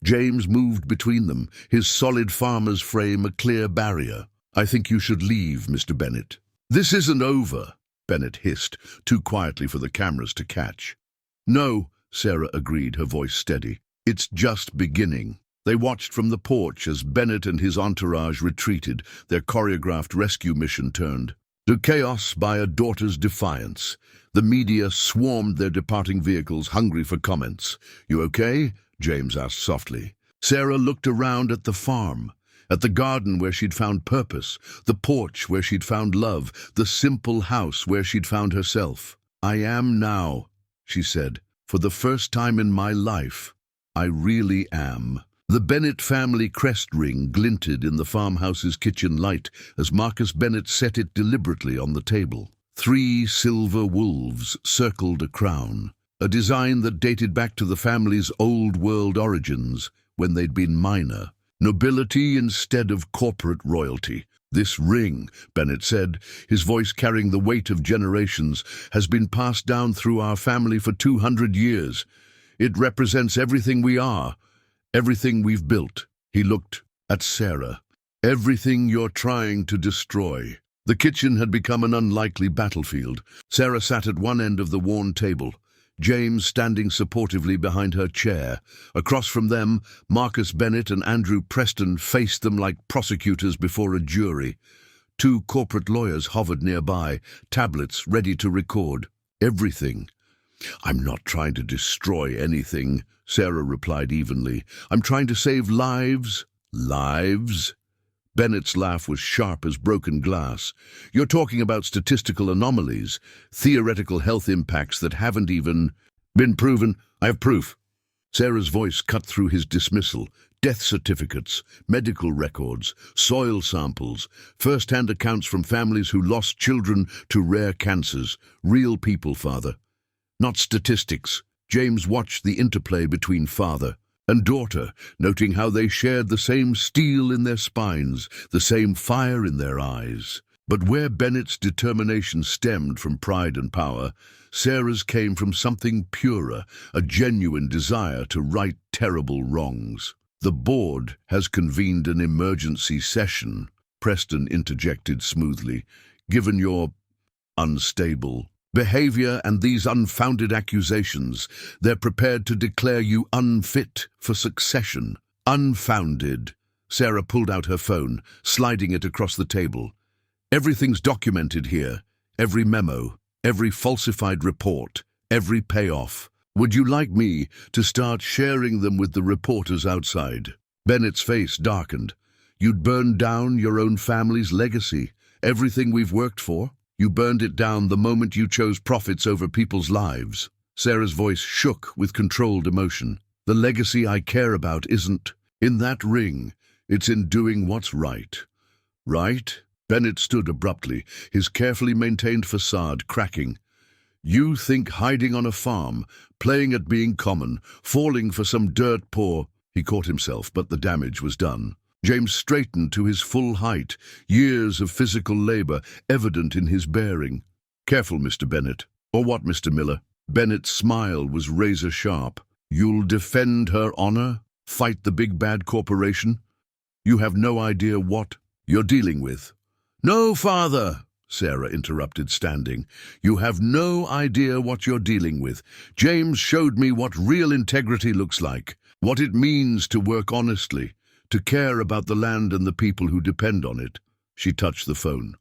James moved between them, his solid farmer's frame a clear barrier. "I think you should leave, Mr. Bennett." "This isn't over," Bennett hissed, too quietly for the cameras to catch. "No," Sarah agreed, her voice steady. "It's just beginning." They watched from the porch as Bennett and his entourage retreated, their choreographed rescue mission turned to chaos by a daughter's defiance. The media swarmed their departing vehicles, hungry for comments. "You okay?" James asked softly. Sarah looked around at the farm, at the garden where she'd found purpose, the porch where she'd found love, the simple house where she'd found herself. "I am now," she said. "For the first time in my life, I really am." The Bennett family crest ring glinted in the farmhouse's kitchen light as Marcus Bennett set it deliberately on the table. 3 silver wolves circled a crown, a design that dated back to the family's old-world origins when they'd been minor. Nobility instead of corporate royalty. This ring, Bennett said, his voice carrying the weight of generations, has been passed down through our family for 200 years. It represents everything we are, everything we've built. He looked at Sarah. Everything you're trying to destroy. The kitchen had become an unlikely battlefield. Sarah sat at one end of the worn table, James standing supportively behind her chair. Across from them, Marcus Bennett and Andrew Preston faced them like prosecutors before a jury. Two corporate lawyers hovered nearby, tablets ready to record. Everything. "I'm not trying to destroy anything," Sarah replied evenly. "I'm trying to save lives." "Lives?" Bennett's laugh was sharp as broken glass. "You're talking about statistical anomalies, theoretical health impacts that haven't even been proven." "I have proof." Sarah's voice cut through his dismissal. "Death certificates, medical records, soil samples, first-hand accounts from families who lost children to rare cancers. Real people, Father. Not statistics." James watched the interplay between father and daughter, noting how they shared the same steel in their spines, the same fire in their eyes. But where Bennett's determination stemmed from pride and power, Sarah's came from something purer, a genuine desire to right terrible wrongs. "The board has convened an emergency session," Preston interjected smoothly. "Given your unstable behavior and these unfounded accusations, they're prepared to declare you unfit for succession." "Unfounded." Sarah pulled out her phone, sliding it across the table. "Everything's documented here. Every memo, every falsified report, every payoff. Would you like me to start sharing them with the reporters outside?" Bennett's face darkened. "You'd burn down your own family's legacy, everything we've worked for? You burned it down the moment you chose profits over people's lives." Sarah's voice shook with controlled emotion. "The legacy I care about isn't in that ring. It's in doing what's right." "Right?" Bennett stood abruptly, his carefully maintained facade cracking. "You think hiding on a farm, playing at being common, falling for some dirt poor—" He caught himself, but the damage was done. James straightened to his full height, years of physical labor evident in his bearing. "Careful, Mr. Bennett." "Or what, Mr. Miller?" Bennett's smile was razor-sharp. "You'll defend her honor? Fight the big bad corporation? You have no idea what you're dealing with." "No, Father," Sarah interrupted, standing. "You have no idea what you're dealing with. James showed me what real integrity looks like, what it means to work honestly, to care about the land and the people who depend on it." She touched the phone.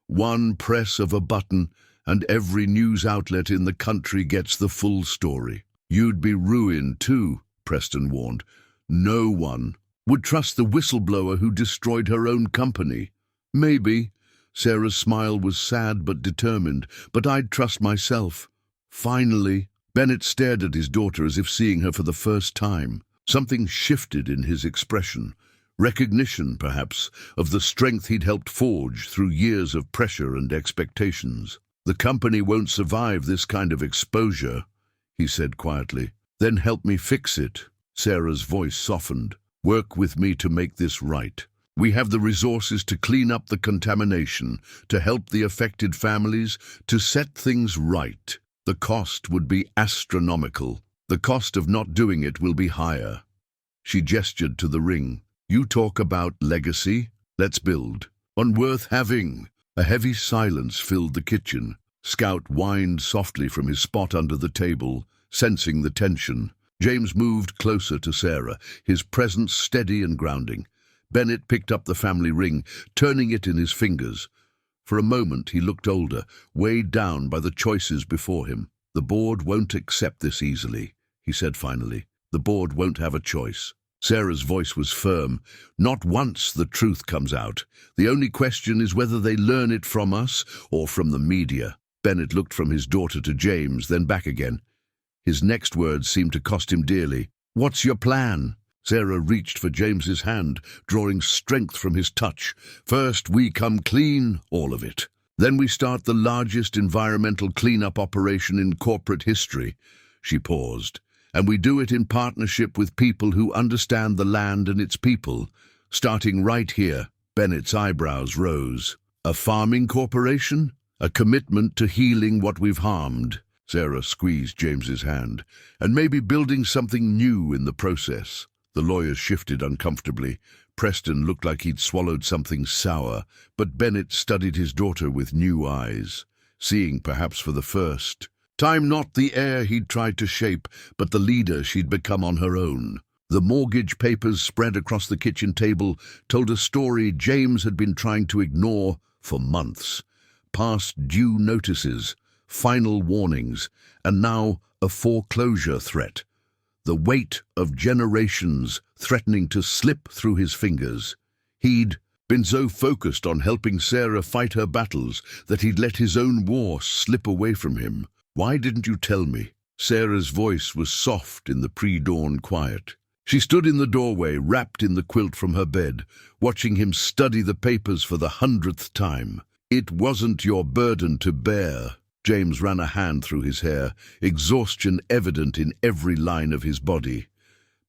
"One press of a button, and every news outlet in the country gets the full story." "You'd be ruined too," Preston warned. "No one would trust the whistleblower who destroyed her own company." "Maybe." Sarah's smile was sad but determined. "But I'd trust myself." Finally, Bennett stared at his daughter as if seeing her for the first time. Something shifted in his expression. Recognition, perhaps, of the strength he'd helped forge through years of pressure and expectations. "The company won't survive this kind of exposure," he said quietly. "Then help me fix it." Sarah's voice softened. "Work with me to make this right. We have the resources to clean up the contamination, to help the affected families, to set things right. The cost would be astronomical. The cost of not doing it will be higher." She gestured to the ring. "You talk about legacy? Let's build on worth having." A heavy silence filled the kitchen. Scout whined softly from his spot under the table, sensing the tension. James moved closer to Sarah, his presence steady and grounding. Bennett picked up the family ring, turning it in his fingers. For a moment he looked older, weighed down by the choices before him. "The board won't accept this easily," he said finally. "The board won't have a choice." Sarah's voice was firm. "Not once the truth comes out. The only question is whether they learn it from us or from the media." Bennett looked from his daughter to James, then back again. His next words seemed to cost him dearly. "What's your plan?" Sarah reached for James's hand, drawing strength from his touch. "First, we come clean, all of it. Then we start the largest environmental cleanup operation in corporate history." She paused. "And we do it in partnership with people who understand the land and its people, starting right here." Bennett's eyebrows rose. A farming corporation? A commitment to healing what we've harmed? Sarah squeezed James's hand. And maybe building something new in the process. The lawyers shifted uncomfortably. Preston looked like he'd swallowed something sour, but Bennett studied his daughter with new eyes, seeing perhaps for the first time not the heir he'd tried to shape, but the leader she'd become on her own. The mortgage papers spread across the kitchen table told a story James had been trying to ignore for months. Past due notices, final warnings, and now a foreclosure threat. The weight of generations threatening to slip through his fingers. He'd been so focused on helping Sarah fight her battles that he'd let his own war slip away from him. Why didn't you tell me? Sarah's voice was soft in the pre-dawn quiet. She stood in the doorway, wrapped in the quilt from her bed, watching him study the papers for the 100th time. It wasn't your burden to bear. James ran a hand through his hair, exhaustion evident in every line of his body.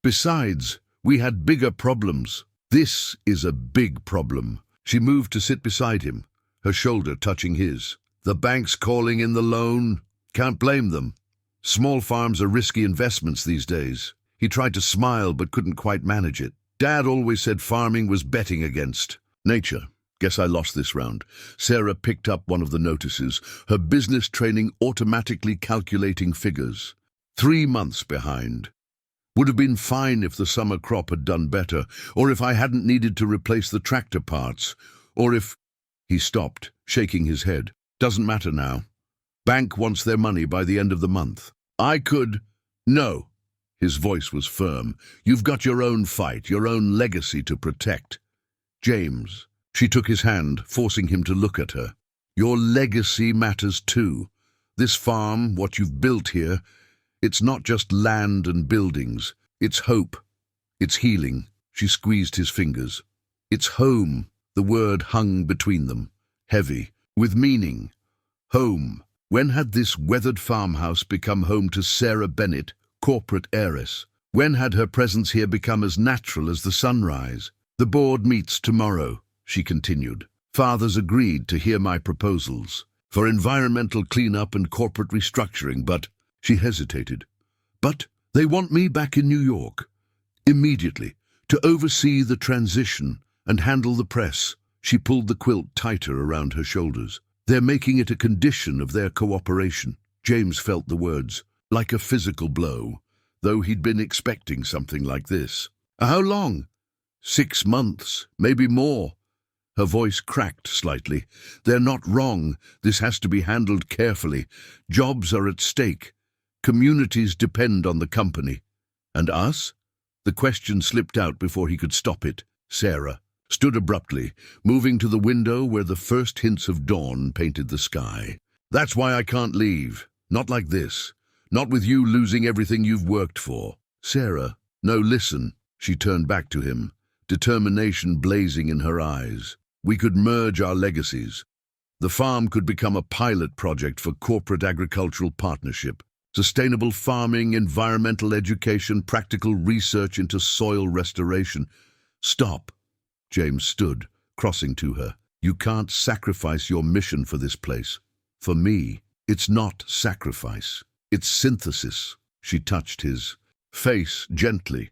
Besides, we had bigger problems. This is a big problem. She moved to sit beside him, her shoulder touching his. The bank's calling in the loan. Can't blame them. Small farms are risky investments these days. He tried to smile but couldn't quite manage it. Dad always said farming was betting against nature. Guess I lost this round. Sarah picked up one of the notices, her business training automatically calculating figures. 3 months behind. Would have been fine if the summer crop had done better, or if I hadn't needed to replace the tractor parts, or if... He stopped, shaking his head. Doesn't matter now. Bank wants their money by the end of the month. I could... No. His voice was firm. You've got your own fight, your own legacy to protect. James. She took his hand, forcing him to look at her. Your legacy matters too. This farm, what you've built here, it's not just land and buildings. It's hope. It's healing. She squeezed his fingers. It's home. The word hung between them, heavy, with meaning. Home. When had this weathered farmhouse become home to Sarah Bennett, corporate heiress? When had her presence here become as natural as the sunrise? The board meets tomorrow, she continued. Fathers agreed to hear my proposals for environmental cleanup and corporate restructuring, but she hesitated. But they want me back in New York, immediately, to oversee the transition and handle the press. She pulled the quilt tighter around her shoulders. They're making it a condition of their cooperation. James felt the words, like a physical blow, though he'd been expecting something like this. How long? 6 months, maybe more. Her voice cracked slightly. They're not wrong. This has to be handled carefully. Jobs are at stake. Communities depend on the company. And us? The question slipped out before he could stop it. Sarah stood abruptly, moving to the window where the first hints of dawn painted the sky. That's why I can't leave. Not like this. Not with you losing everything you've worked for. Sarah, no, listen. She turned back to him, determination blazing in her eyes. We could merge our legacies. The farm could become a pilot project for corporate agricultural partnership. Sustainable farming, environmental education, practical research into soil restoration. Stop. James stood, crossing to her. You can't sacrifice your mission for this place. For me, it's not sacrifice. It's synthesis. She touched his face gently.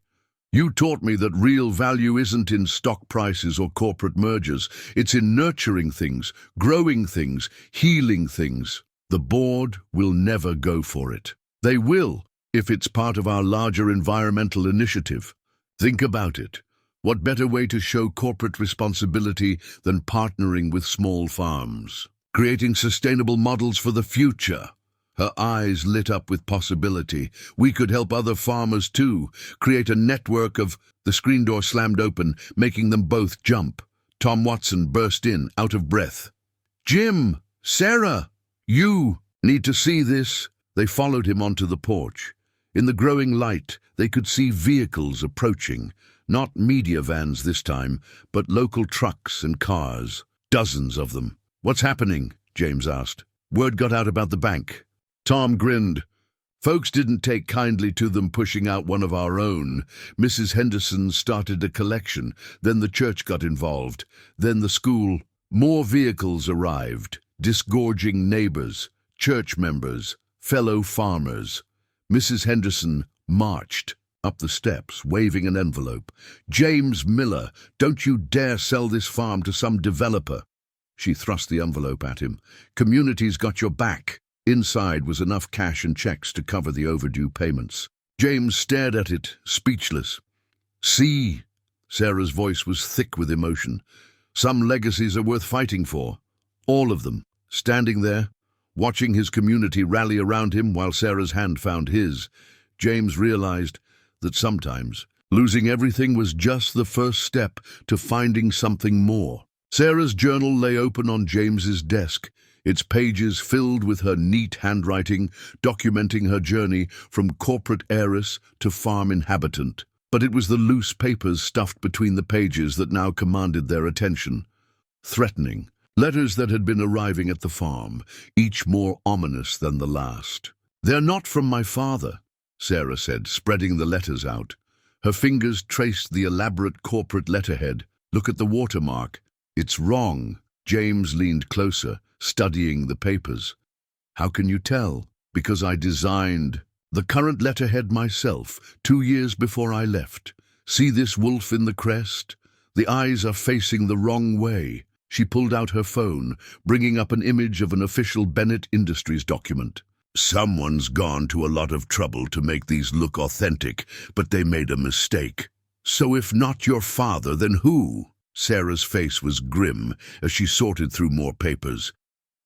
You taught me that real value isn't in stock prices or corporate mergers. It's in nurturing things, growing things, healing things. The board will never go for it. They will, if it's part of our larger environmental initiative. Think about it. What better way to show corporate responsibility than partnering with small farms? Creating sustainable models for the future. Her eyes lit up with possibility. We could help other farmers too, create a network of... The screen door slammed open, making them both jump. Tom Watson burst in, out of breath. Jim! Sarah! You need to see this. They followed him onto the porch. In the growing light, they could see vehicles approaching. Not media vans this time, but local trucks and cars. Dozens of them. What's happening? James asked. Word got out about the bank. Tom grinned. Folks didn't take kindly to them pushing out one of our own. Mrs. Henderson started a collection, then the church got involved, then the school. More vehicles arrived, disgorging neighbors, church members, fellow farmers. Mrs. Henderson marched up the steps, waving an envelope. "James Miller, don't you dare sell this farm to some developer." She thrust the envelope at him. "Community's got your back." Inside was enough cash and checks to cover the overdue payments. James stared at it, speechless. "See," Sarah's voice was thick with emotion. "Some legacies are worth fighting for. All of them." Standing there, watching his community rally around him while Sarah's hand found his, James realized that sometimes losing everything was just the first step to finding something more. Sarah's journal lay open on James's desk, its pages filled with her neat handwriting, documenting her journey from corporate heiress to farm inhabitant. But it was the loose papers stuffed between the pages that now commanded their attention. Threatening. Letters that had been arriving at the farm, each more ominous than the last. "They're not from my father," Sarah said, spreading the letters out. Her fingers traced the elaborate corporate letterhead. "Look at the watermark. It's wrong." James leaned closer, studying the papers. "How can you tell?" "Because I designed the current letterhead myself, 2 years before I left. See this wolf in the crest? The eyes are facing the wrong way." She pulled out her phone, bringing up an image of an official Bennett Industries document. "Someone's gone to a lot of trouble to make these look authentic, but they made a mistake." "So if not your father, then who?" Sarah's face was grim as she sorted through more papers.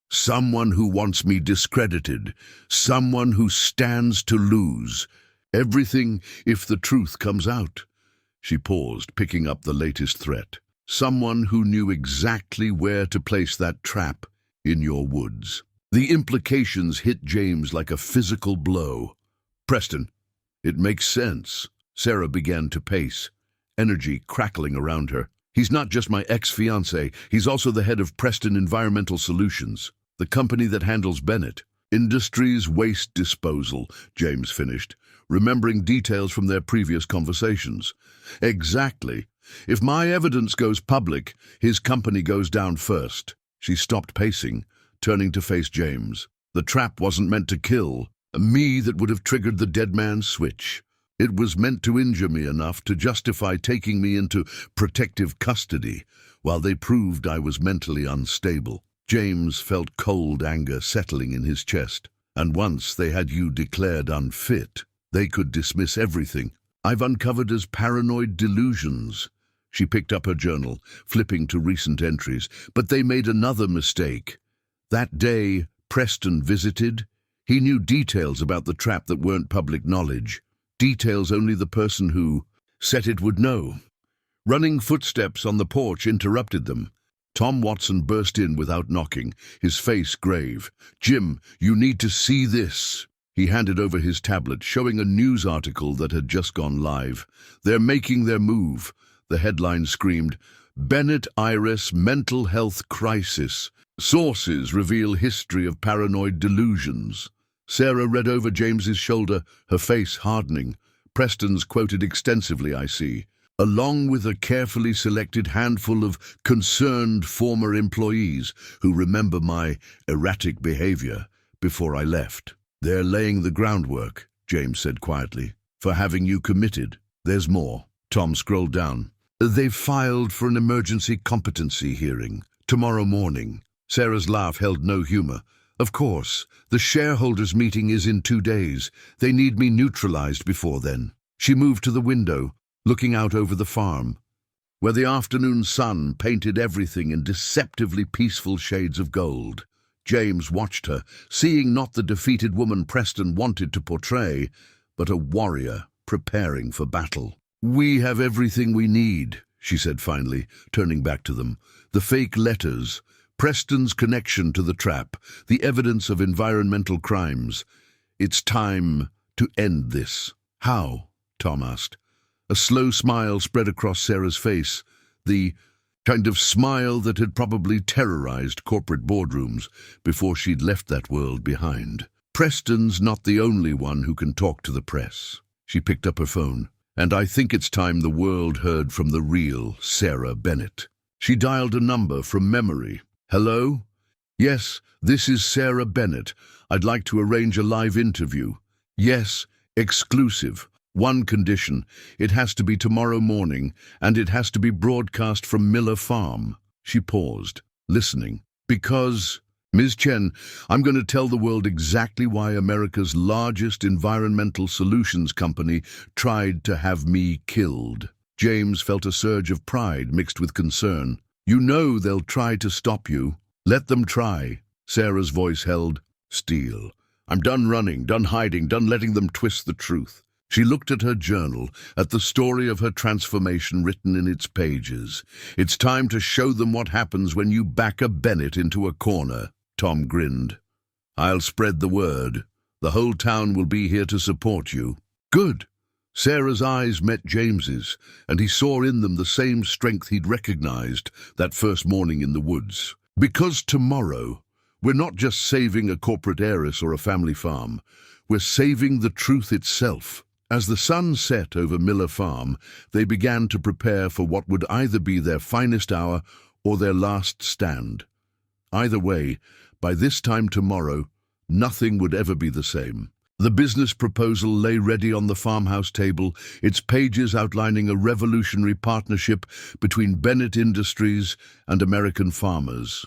"Someone who wants me discredited. Someone who stands to lose everything if the truth comes out." She paused, picking up the latest threat. "Someone who knew exactly where to place that trap in your woods." The implications hit James like a physical blow. "Preston, it makes sense." Sarah began to pace, energy crackling around her. "He's not just my ex-fiancé, he's also the head of Preston Environmental Solutions, the company that handles Bennett Industries Waste Disposal," James finished, remembering details from their previous conversations. "Exactly. If my evidence goes public, his company goes down first." She stopped pacing, turning to face James. "The trap wasn't meant to kill me that would have triggered the dead man's switch. It was meant to injure me enough to justify taking me into protective custody while they proved I was mentally unstable." James felt cold anger settling in his chest. "And once they had you declared unfit, they could dismiss everything I've uncovered as paranoid delusions." She picked up her journal, flipping to recent entries. "But they made another mistake. That day Preston visited, he knew details about the trap that weren't public knowledge. Details only the person who set it would know." Running footsteps on the porch interrupted them. Tom Watson burst in without knocking, his face grave. "Jim, you need to see this." He handed over his tablet, showing a news article that had just gone live. "They're making their move." The headline screamed, "Bennett Heiress Mental Health Crisis. Sources reveal history of paranoid delusions." Sarah read over James's shoulder, her face hardening. "Preston's quoted extensively, I see, along with a carefully selected handful of concerned former employees who remember my erratic behavior before I left. They're laying the groundwork," James said quietly, "for having you committed. There's more." Tom scrolled down. "They've filed for an emergency competency hearing tomorrow morning." Sarah's laugh held no humor. "Of course, the shareholders' meeting is in 2 days. They need me neutralized before then." She moved to the window, looking out over the farm, where the afternoon sun painted everything in deceptively peaceful shades of gold. James watched her, seeing not the defeated woman Preston wanted to portray, but a warrior preparing for battle. "We have everything we need," she said finally, turning back to them. "The fake letters, Preston's connection to the trap, the evidence of environmental crimes. It's time to end this." "How?" Tom asked. A slow smile spread across Sarah's face, the kind of smile that had probably terrorized corporate boardrooms before she'd left that world behind. Preston's not the only one who can talk to the press. She picked up her phone. And I think it's time the world heard from the real Sarah Bennett. She dialed a number from memory. Hello? Yes, this is Sarah Bennett. I'd like to arrange a live interview. Yes, exclusive. One condition. It has to be tomorrow morning, and it has to be broadcast from Miller Farm. She paused, listening. Because, Ms. Chen, I'm going to tell the world exactly why America's largest environmental solutions company tried to have me killed. James felt a surge of pride mixed with concern. You know they'll try to stop you. Let them try. Sarah's voice held steel. I'm done running, done hiding, done letting them twist the truth. She looked at her journal, at the story of her transformation written in its pages. It's time to show them what happens when you back a Bennett into a corner. Tom grinned. I'll spread the word. The whole town will be here to support you. Good. Sarah's eyes met James's, and he saw in them the same strength he'd recognized that first morning in the woods. Because tomorrow, we're not just saving a corporate heiress or a family farm. We're saving the truth itself. As the sun set over Miller Farm, they began to prepare for what would either be their finest hour or their last stand. Either way, by this time tomorrow, nothing would ever be the same. The business proposal lay ready on the farmhouse table, its pages outlining a revolutionary partnership between Bennett Industries and American farmers.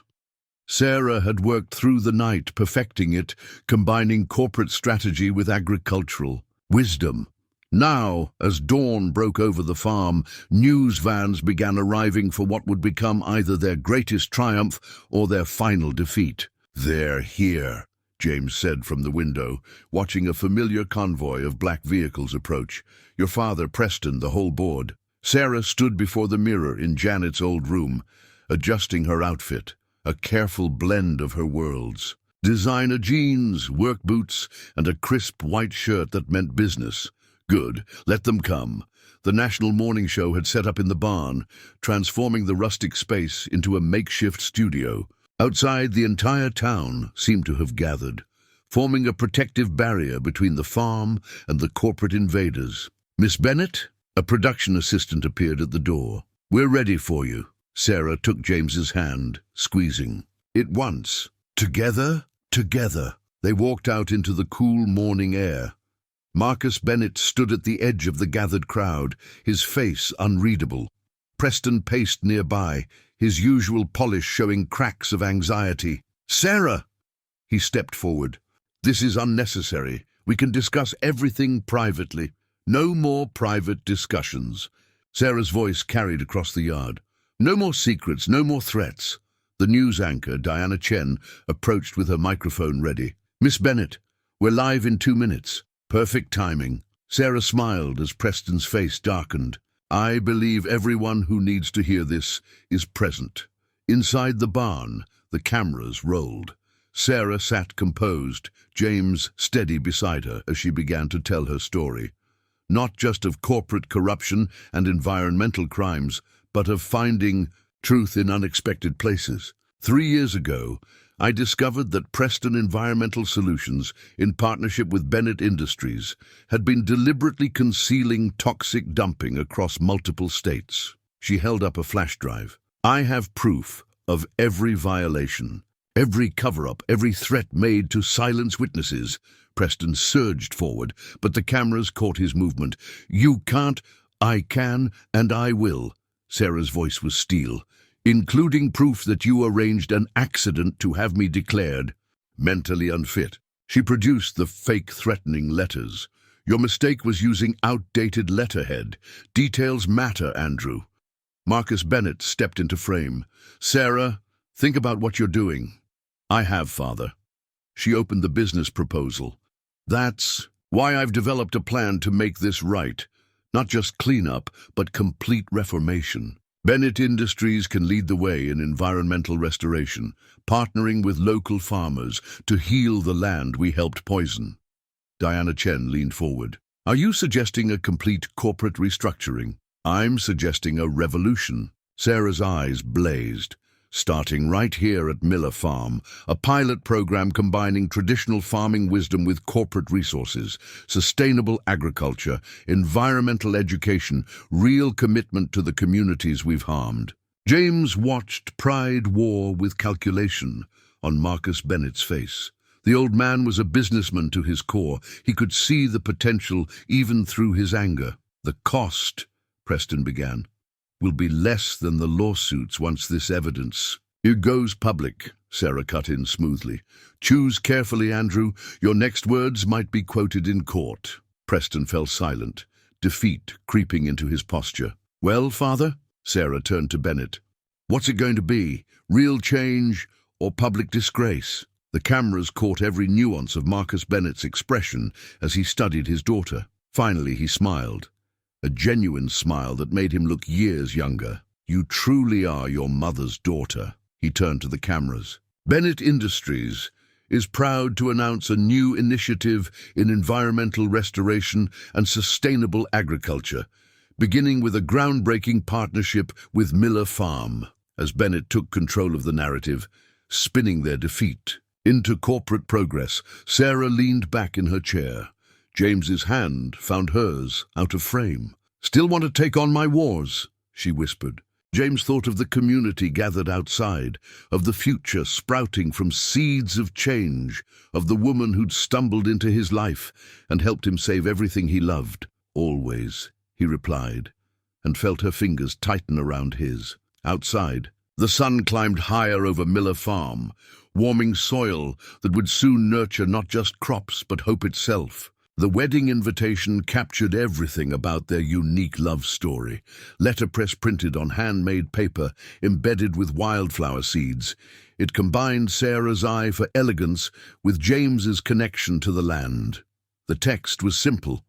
Sarah had worked through the night perfecting it, combining corporate strategy with agricultural wisdom. Now, as dawn broke over the farm, news vans began arriving for what would become either their greatest triumph or their final defeat. They're here, James said from the window, watching a familiar convoy of black vehicles approach. Your father, Preston, the whole board. Sarah stood before the mirror in Janet's old room, adjusting her outfit, a careful blend of her worlds. Designer jeans, work boots, and a crisp white shirt that meant business. Good, let them come. The national morning show had set up in the barn, transforming the rustic space into a makeshift studio. Outside, the entire town seemed to have gathered, forming a protective barrier between the farm and the corporate invaders. Miss Bennett? A production assistant appeared at the door. We're ready for you. Sarah took James's hand, squeezing it once. Together, together. They walked out into the cool morning air. Marcus Bennett stood at the edge of the gathered crowd, his face unreadable. Preston paced nearby, his usual polish showing cracks of anxiety. Sarah! He stepped forward. This is unnecessary. We can discuss everything privately. No more private discussions. Sarah's voice carried across the yard. No more secrets, no more threats. The news anchor, Diana Chen, approached with her microphone ready. Miss Bennett, we're live in 2 minutes. Perfect timing. Sarah smiled as Preston's face darkened. I believe everyone who needs to hear this is present. Inside the barn, the cameras rolled. Sarah sat composed, James steady beside her as she began to tell her story. Not just of corporate corruption and environmental crimes, but of finding truth in unexpected places. 3 years ago, I discovered that Preston Environmental Solutions, in partnership with Bennett Industries, had been deliberately concealing toxic dumping across multiple states. She held up a flash drive. I have proof of every violation, every cover-up, every threat made to silence witnesses. Preston surged forward, but the cameras caught his movement. You can't. I can, and I will. Sarah's voice was steel. Including proof that you arranged an accident to have me declared mentally unfit. She produced the fake threatening letters. Your mistake was using outdated letterhead. Details matter, Andrew. Marcus Bennett stepped into frame. Sarah, think about what you're doing. I have, Father. She opened the business proposal. That's why I've developed a plan to make this right. Not just cleanup, but complete reformation. Bennett Industries can lead the way in environmental restoration, partnering with local farmers to heal the land we helped poison. Diana Chen leaned forward. Are you suggesting a complete corporate restructuring? I'm suggesting a revolution. Sarah's eyes blazed. starting right here at Miller Farm, a pilot program combining traditional farming wisdom with corporate resources, sustainable agriculture, environmental education, real commitment to the communities we've harmed. James watched pride war with calculation on Marcus Bennett's face. The old man was a businessman to his core. He could see the potential even through his anger. The cost, Preston began, will be less than the lawsuits once this evidence. It goes public, Sarah cut in smoothly. Choose carefully, Andrew. Your next words might be quoted in court. Preston fell silent, defeat creeping into his posture. Well, father? Sarah turned to Bennett. What's it going to be? Real change or public disgrace? The cameras caught every nuance of Marcus Bennett's expression as he studied his daughter. Finally, he smiled. A genuine smile that made him look years younger. You truly are your mother's daughter. He turned to the cameras. Bennett Industries is proud to announce a new initiative in environmental restoration and sustainable agriculture, beginning with a groundbreaking partnership with Miller Farm. As Bennett took control of the narrative, spinning their defeat into corporate progress, Sarah leaned back in her chair. James's hand found hers out of frame. Still want to take on my wars, she whispered. James thought of the community gathered outside, of the future sprouting from seeds of change, of the woman who'd stumbled into his life and helped him save everything he loved. Always, he replied, and felt her fingers tighten around his. Outside, the sun climbed higher over Miller Farm, warming soil that would soon nurture not just crops but hope itself. The wedding invitation captured everything about their unique love story. Letterpress printed on handmade paper, embedded with wildflower seeds. It combined Sarah's eye for elegance with James's connection to the land. The text was simple,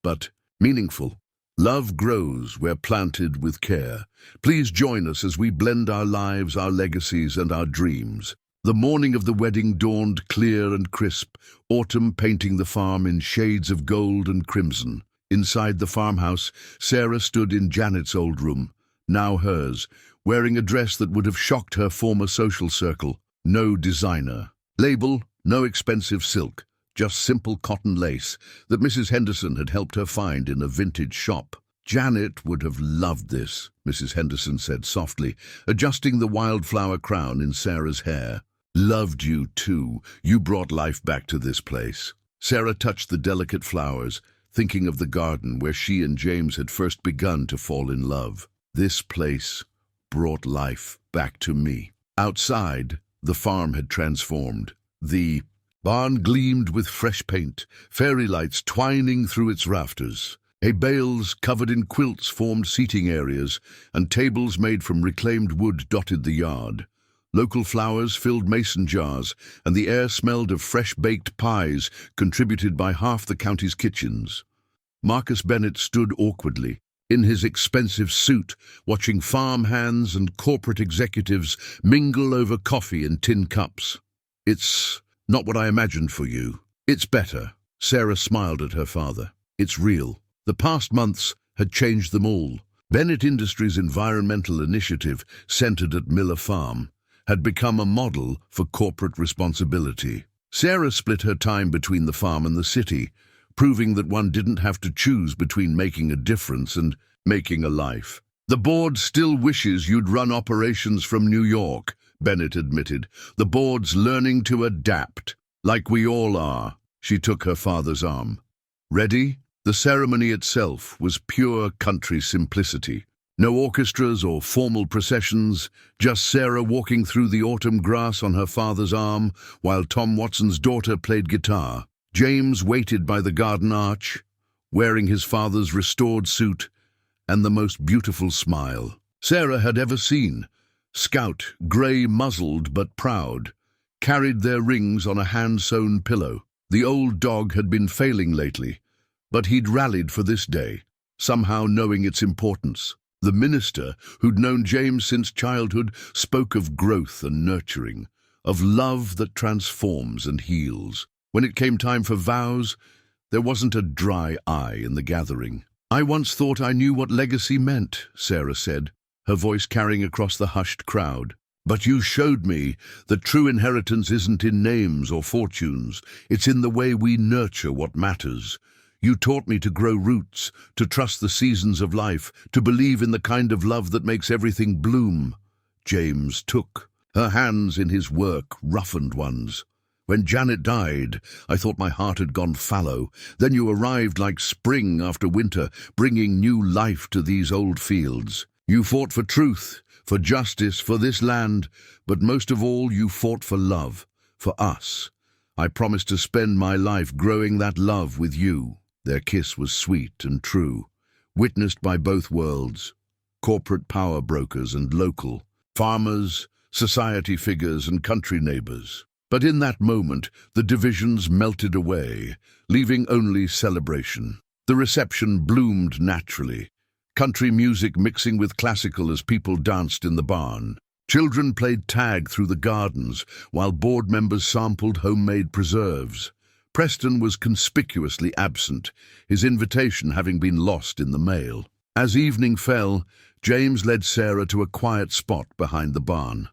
but meaningful. Love grows where planted with care. Please join us as we blend our lives, our legacies, and our dreams. The morning of the wedding dawned clear and crisp, autumn painting the farm in shades of gold and crimson. Inside the farmhouse, Sarah stood in Janet's old room, now hers, wearing a dress that would have shocked her former social circle. No designer. Label, no expensive silk, just simple cotton lace that Mrs. Henderson had helped her find in a vintage shop. Janet would have loved this, Mrs. Henderson said softly, adjusting the wildflower crown in Sarah's hair. Loved you too. You brought life back to this place. Sarah touched the delicate flowers, thinking of the garden where she and James had first begun to fall in love. This place brought life back to me. Outside, the farm had transformed. The barn gleamed with fresh paint, fairy lights twining through its rafters. Hay bales covered in quilts formed seating areas, and tables made from reclaimed wood dotted the yard. Local flowers filled mason jars, and the air smelled of fresh-baked pies contributed by half the county's kitchens. Marcus Bennett stood awkwardly, in his expensive suit, watching farm hands and corporate executives mingle over coffee in tin cups. It's not what I imagined for you. It's better. Sarah smiled at her father. It's real. The past months had changed them all. Bennett Industries' environmental initiative, centered at Miller Farm, had become a model for corporate responsibility. Sarah split her time between the farm and the city, proving that one didn't have to choose between making a difference and making a life. The board still wishes you'd run operations from New York, Bennett admitted. The board's learning to adapt, like we all are. She took her father's arm. Ready? The ceremony itself was pure country simplicity. No orchestras or formal processions, just Sarah walking through the autumn grass on her father's arm while Tom Watson's daughter played guitar. James waited by the garden arch, wearing his father's restored suit and the most beautiful smile Sarah had ever seen. Scout, grey-muzzled but proud, carried their rings on a hand-sewn pillow. The old dog had been failing lately, but he'd rallied for this day, somehow knowing its importance. The minister, who'd known James since childhood, spoke of growth and nurturing, of love that transforms and heals. When it came time for vows, there wasn't a dry eye in the gathering. I once thought I knew what legacy meant, Sarah said, her voice carrying across the hushed crowd. But you showed me that true inheritance isn't in names or fortunes. It's in the way we nurture what matters. You taught me to grow roots, to trust the seasons of life, to believe in the kind of love that makes everything bloom. James took her hands in his work, roughened ones. When Janet died, I thought my heart had gone fallow. Then you arrived like spring after winter, bringing new life to these old fields. You fought for truth, for justice, for this land, but most of all you fought for love, for us. I promised to spend my life growing that love with you. Their kiss was sweet and true, witnessed by both worlds, corporate power brokers and local, farmers, society figures and country neighbors. But in that moment, the divisions melted away, leaving only celebration. The reception bloomed naturally, country music mixing with classical as people danced in the barn. Children played tag through the gardens, while board members sampled homemade preserves. Preston was conspicuously absent, his invitation having been lost in the mail. As evening fell, James led Sarah to a quiet spot behind the barn.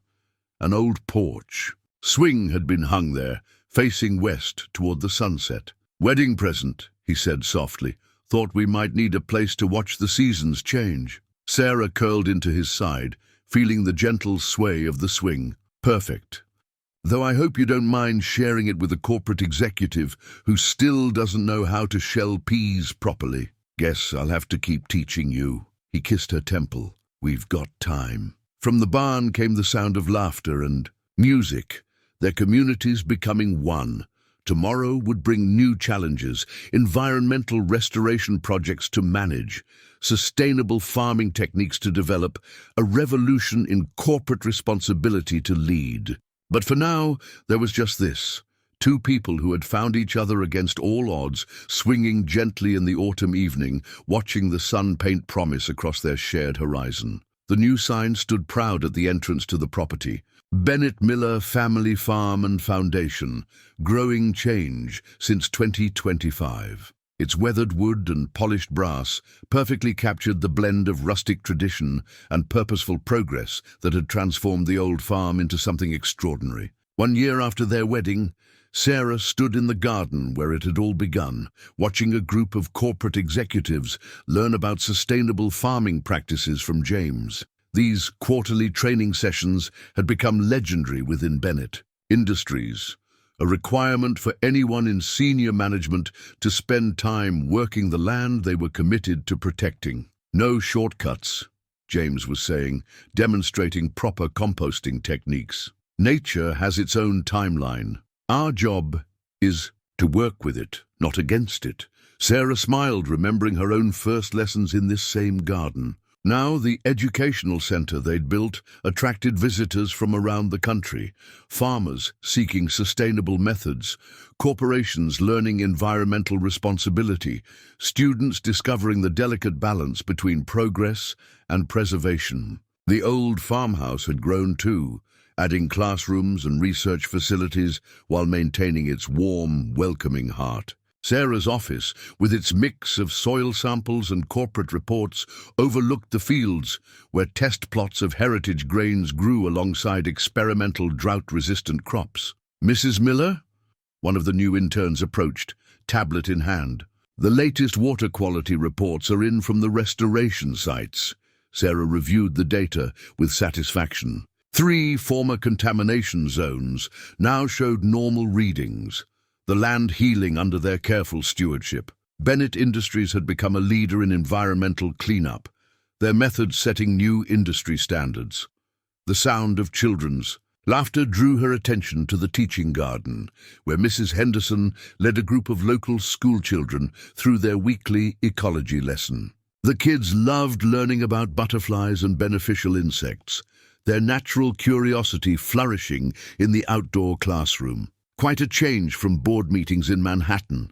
An old porch. Swing had been hung there, facing west toward the sunset. "Wedding present," he said softly. "Thought we might need a place to watch the seasons change." Sarah curled into his side, feeling the gentle sway of the swing. "Perfect. Though I hope you don't mind sharing it with a corporate executive who still doesn't know how to shell peas properly. Guess I'll have to keep teaching you." He kissed her temple. "We've got time." From the barn came the sound of laughter and music, their communities becoming one. Tomorrow would bring new challenges, environmental restoration projects to manage, sustainable farming techniques to develop, a revolution in corporate responsibility to lead. But for now, there was just this. Two people who had found each other against all odds, swinging gently in the autumn evening, watching the sun paint promise across their shared horizon. The new sign stood proud at the entrance to the property. Bennett Miller Family Farm and Foundation, growing change since 2025. Its weathered wood and polished brass perfectly captured the blend of rustic tradition and purposeful progress that had transformed the old farm into something extraordinary. 1 year after their wedding, Sarah stood in the garden where it had all begun, watching a group of corporate executives learn about sustainable farming practices from James. These quarterly training sessions had become legendary within Bennett Industries, a requirement for anyone in senior management to spend time working the land they were committed to protecting. "No shortcuts," James was saying, demonstrating proper composting techniques. "Nature has its own timeline. Our job is to work with it, not against it." Sarah smiled, remembering her own first lessons in this same garden. Now the educational center they'd built attracted visitors from around the country, farmers seeking sustainable methods, corporations learning environmental responsibility, students discovering the delicate balance between progress and preservation. The old farmhouse had grown too, adding classrooms and research facilities while maintaining its warm, welcoming heart. Sarah's office, with its mix of soil samples and corporate reports, overlooked the fields where test plots of heritage grains grew alongside experimental drought-resistant crops. "Mrs. Miller?" One of the new interns approached, tablet in hand. "The latest water quality reports are in from the restoration sites." Sarah reviewed the data with satisfaction. 3 former contamination zones now showed normal readings, the land healing under their careful stewardship. Bennett Industries had become a leader in environmental cleanup, their methods setting new industry standards. The sound of children's laughter drew her attention to the teaching garden, where Mrs. Henderson led a group of local schoolchildren through their weekly ecology lesson. The kids loved learning about butterflies and beneficial insects, their natural curiosity flourishing in the outdoor classroom. Quite a change from board meetings in Manhattan.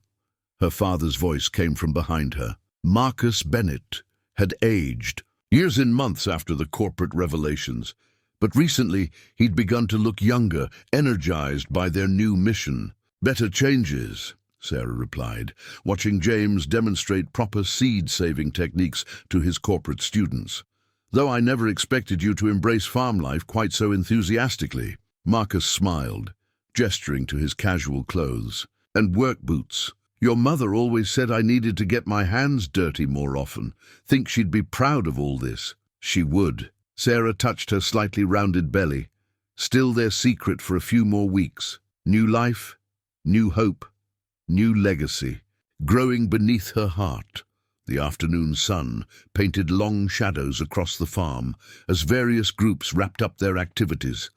Her father's voice came from behind her. Marcus Bennett had aged, years and months after the corporate revelations, but recently he'd begun to look younger, energized by their new mission. "Better changes," Sarah replied, watching James demonstrate proper seed-saving techniques to his corporate students. though I never expected you to embrace farm life quite so enthusiastically." Marcus smiled, gesturing to his casual clothes. "And work boots. Your mother always said I needed to get my hands dirty more often. Think she'd be proud of all this." "She would." Sarah touched her slightly rounded belly. Still their secret for a few more weeks. New life, new hope, new legacy, growing beneath her heart. The afternoon sun painted long shadows across the farm as various groups wrapped up their activities.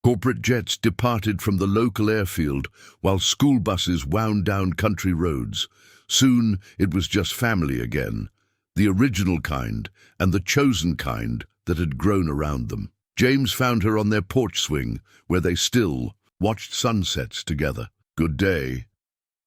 Corporate jets departed from the local airfield while school buses wound down country roads. Soon it was just family again, the original kind and the chosen kind that had grown around them. James found her on their porch swing, where they still watched sunsets together. "Good day."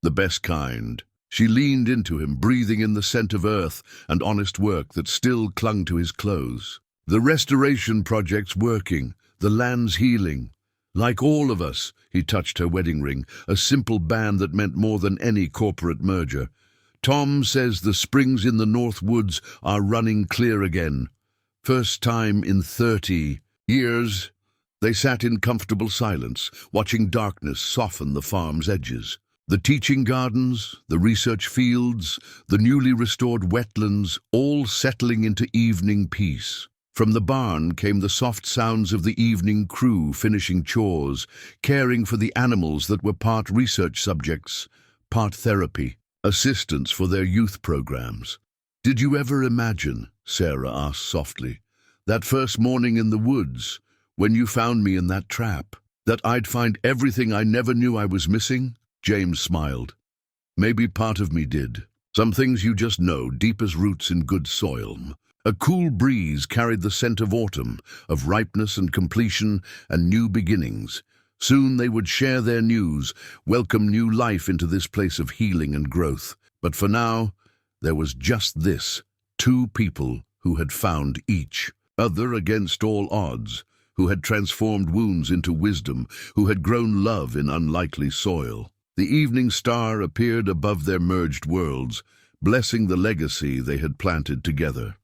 "The best kind." She leaned into him, breathing in the scent of earth and honest work that still clung to his clothes. "The restoration project's working, the land's healing. Like all of us," he touched her wedding ring, a simple band that meant more than any corporate merger. "Tom says the springs in the North Woods are running clear again. First time in 30 years." They sat in comfortable silence, watching darkness soften the farm's edges. The teaching gardens, the research fields, the newly restored wetlands, all settling into evening peace. From the barn came the soft sounds of the evening crew finishing chores, caring for the animals that were part research subjects, part therapy, assistants for their youth programs. "Did you ever imagine," Sarah asked softly, "that first morning in the woods, when you found me in that trap, that I'd find everything I never knew I was missing?" James smiled. "Maybe part of me did. Some things you just know, deep as roots in good soil." A cool breeze carried the scent of autumn, of ripeness and completion and new beginnings. Soon they would share their news, welcome new life into this place of healing and growth. But for now, there was just this, two people who had found each other against all odds, who had transformed wounds into wisdom, who had grown love in unlikely soil. The evening star appeared above their merged worlds, blessing the legacy they had planted together.